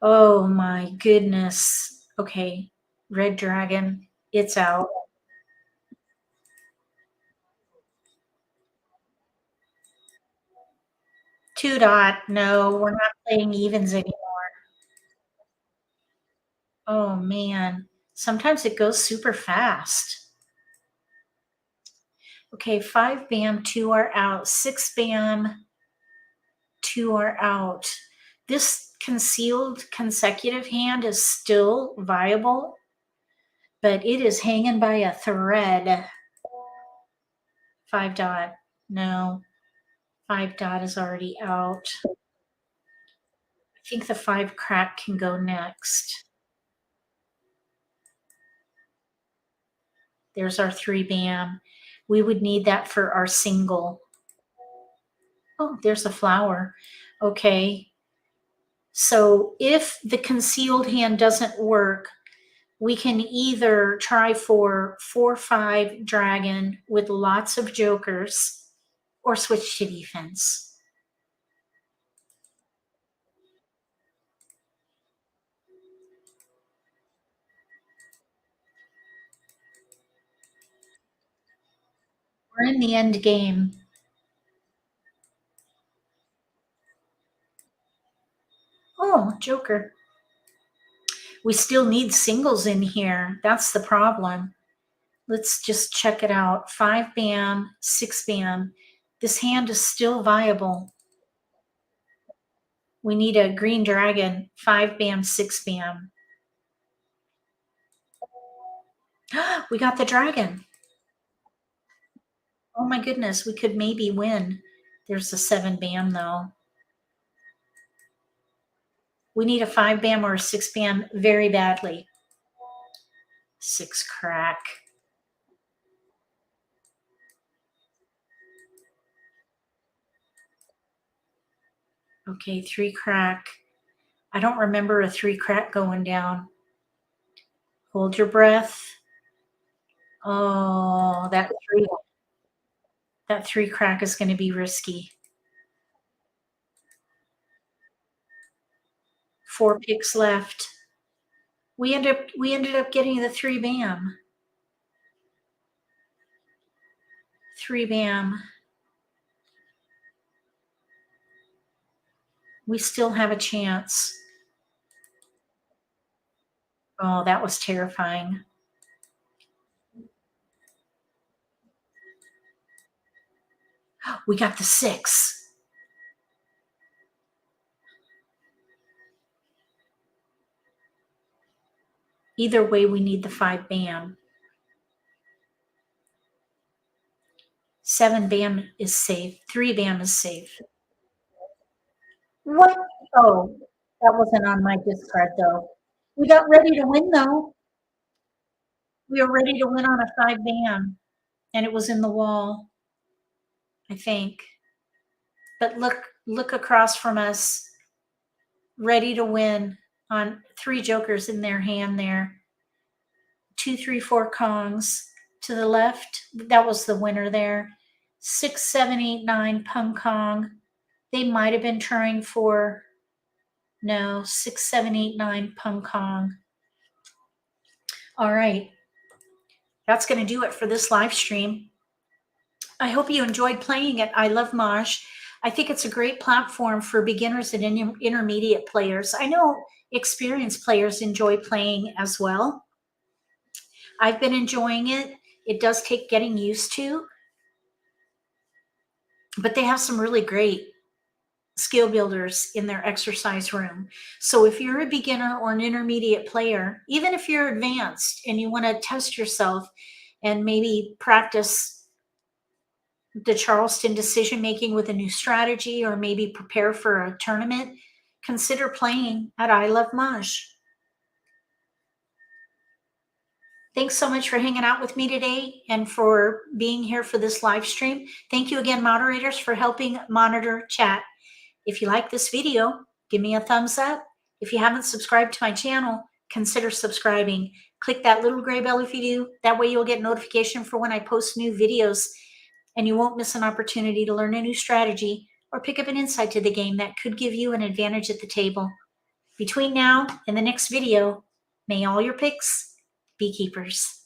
Oh my goodness. Okay, red dragon. It's out. 2 dot. No, we're not playing evens anymore. Oh man. Sometimes it goes super fast. Okay, 5 bam, 2 are out. 6 bam, 2 are out. This concealed consecutive hand is still viable, but it is hanging by a thread. 5 dot. No. 5 dot is already out. I think the 5 crack can go next. There's our 3 bam. We would need that for our single. Oh, there's a flower. Okay. So if the concealed hand doesn't work, we can either try for 4, 5 dragon with lots of jokers or switch to defense. We're in the end game. Oh, joker. We still need singles in here. That's the problem. Let's just check it out. 5 bam, 6 bam. This hand is still viable. We need a green dragon. 5 bam, 6 bam. We got the dragon. Oh my goodness, we could maybe win. There's a 7 bam though. We need a 5 bam or a 6 bam very badly. 6 crack. Okay, 3 crack. I don't remember a 3 crack going down. Hold your breath. Oh, that 3 crack is going to be risky. 4 picks left. We ended up getting the 3 bam. 3 bam. We still have a chance. Oh, that was terrifying. We got the 6. Either way, we need the 5 bam. 7 bam is safe. 3 bam is safe. What? Oh, that wasn't on my discard though. We got ready to win though. We were ready to win on a 5 bam, and it was in the wall, I think. But look across from us, ready to win on 3 jokers in their hand there. 2, 3, 4 Kongs to the left. That was the winner there. 6, 7, 8, 9, Pung Kong. They might have been trying for, no, 6, 7, 8, 9, Pung Kong. All right. That's going to do it for this live stream. I hope you enjoyed playing it. I love Mahj. I think it's a great platform for beginners and intermediate players. I know experienced players enjoy playing as well. I've been enjoying it. It does take getting used to, but they have some really great skill builders in their exercise room. So if you're a beginner or an intermediate player, even if you're advanced and you want to test yourself and maybe practice the Charleston decision making with a new strategy, or maybe prepare for a tournament, consider playing at I Love Mahj. Thanks so much for hanging out with me today and for being here for this live stream. Thank you again, moderators, for helping monitor chat. If you like this video, give me a thumbs up. If you haven't subscribed to my channel, consider subscribing. Click that little gray bell if you do. That way you'll get notification for when I post new videos, and you won't miss an opportunity to learn a new strategy or pick up an insight to the game that could give you an advantage at the table. Between now and the next video, may all your picks be keepers.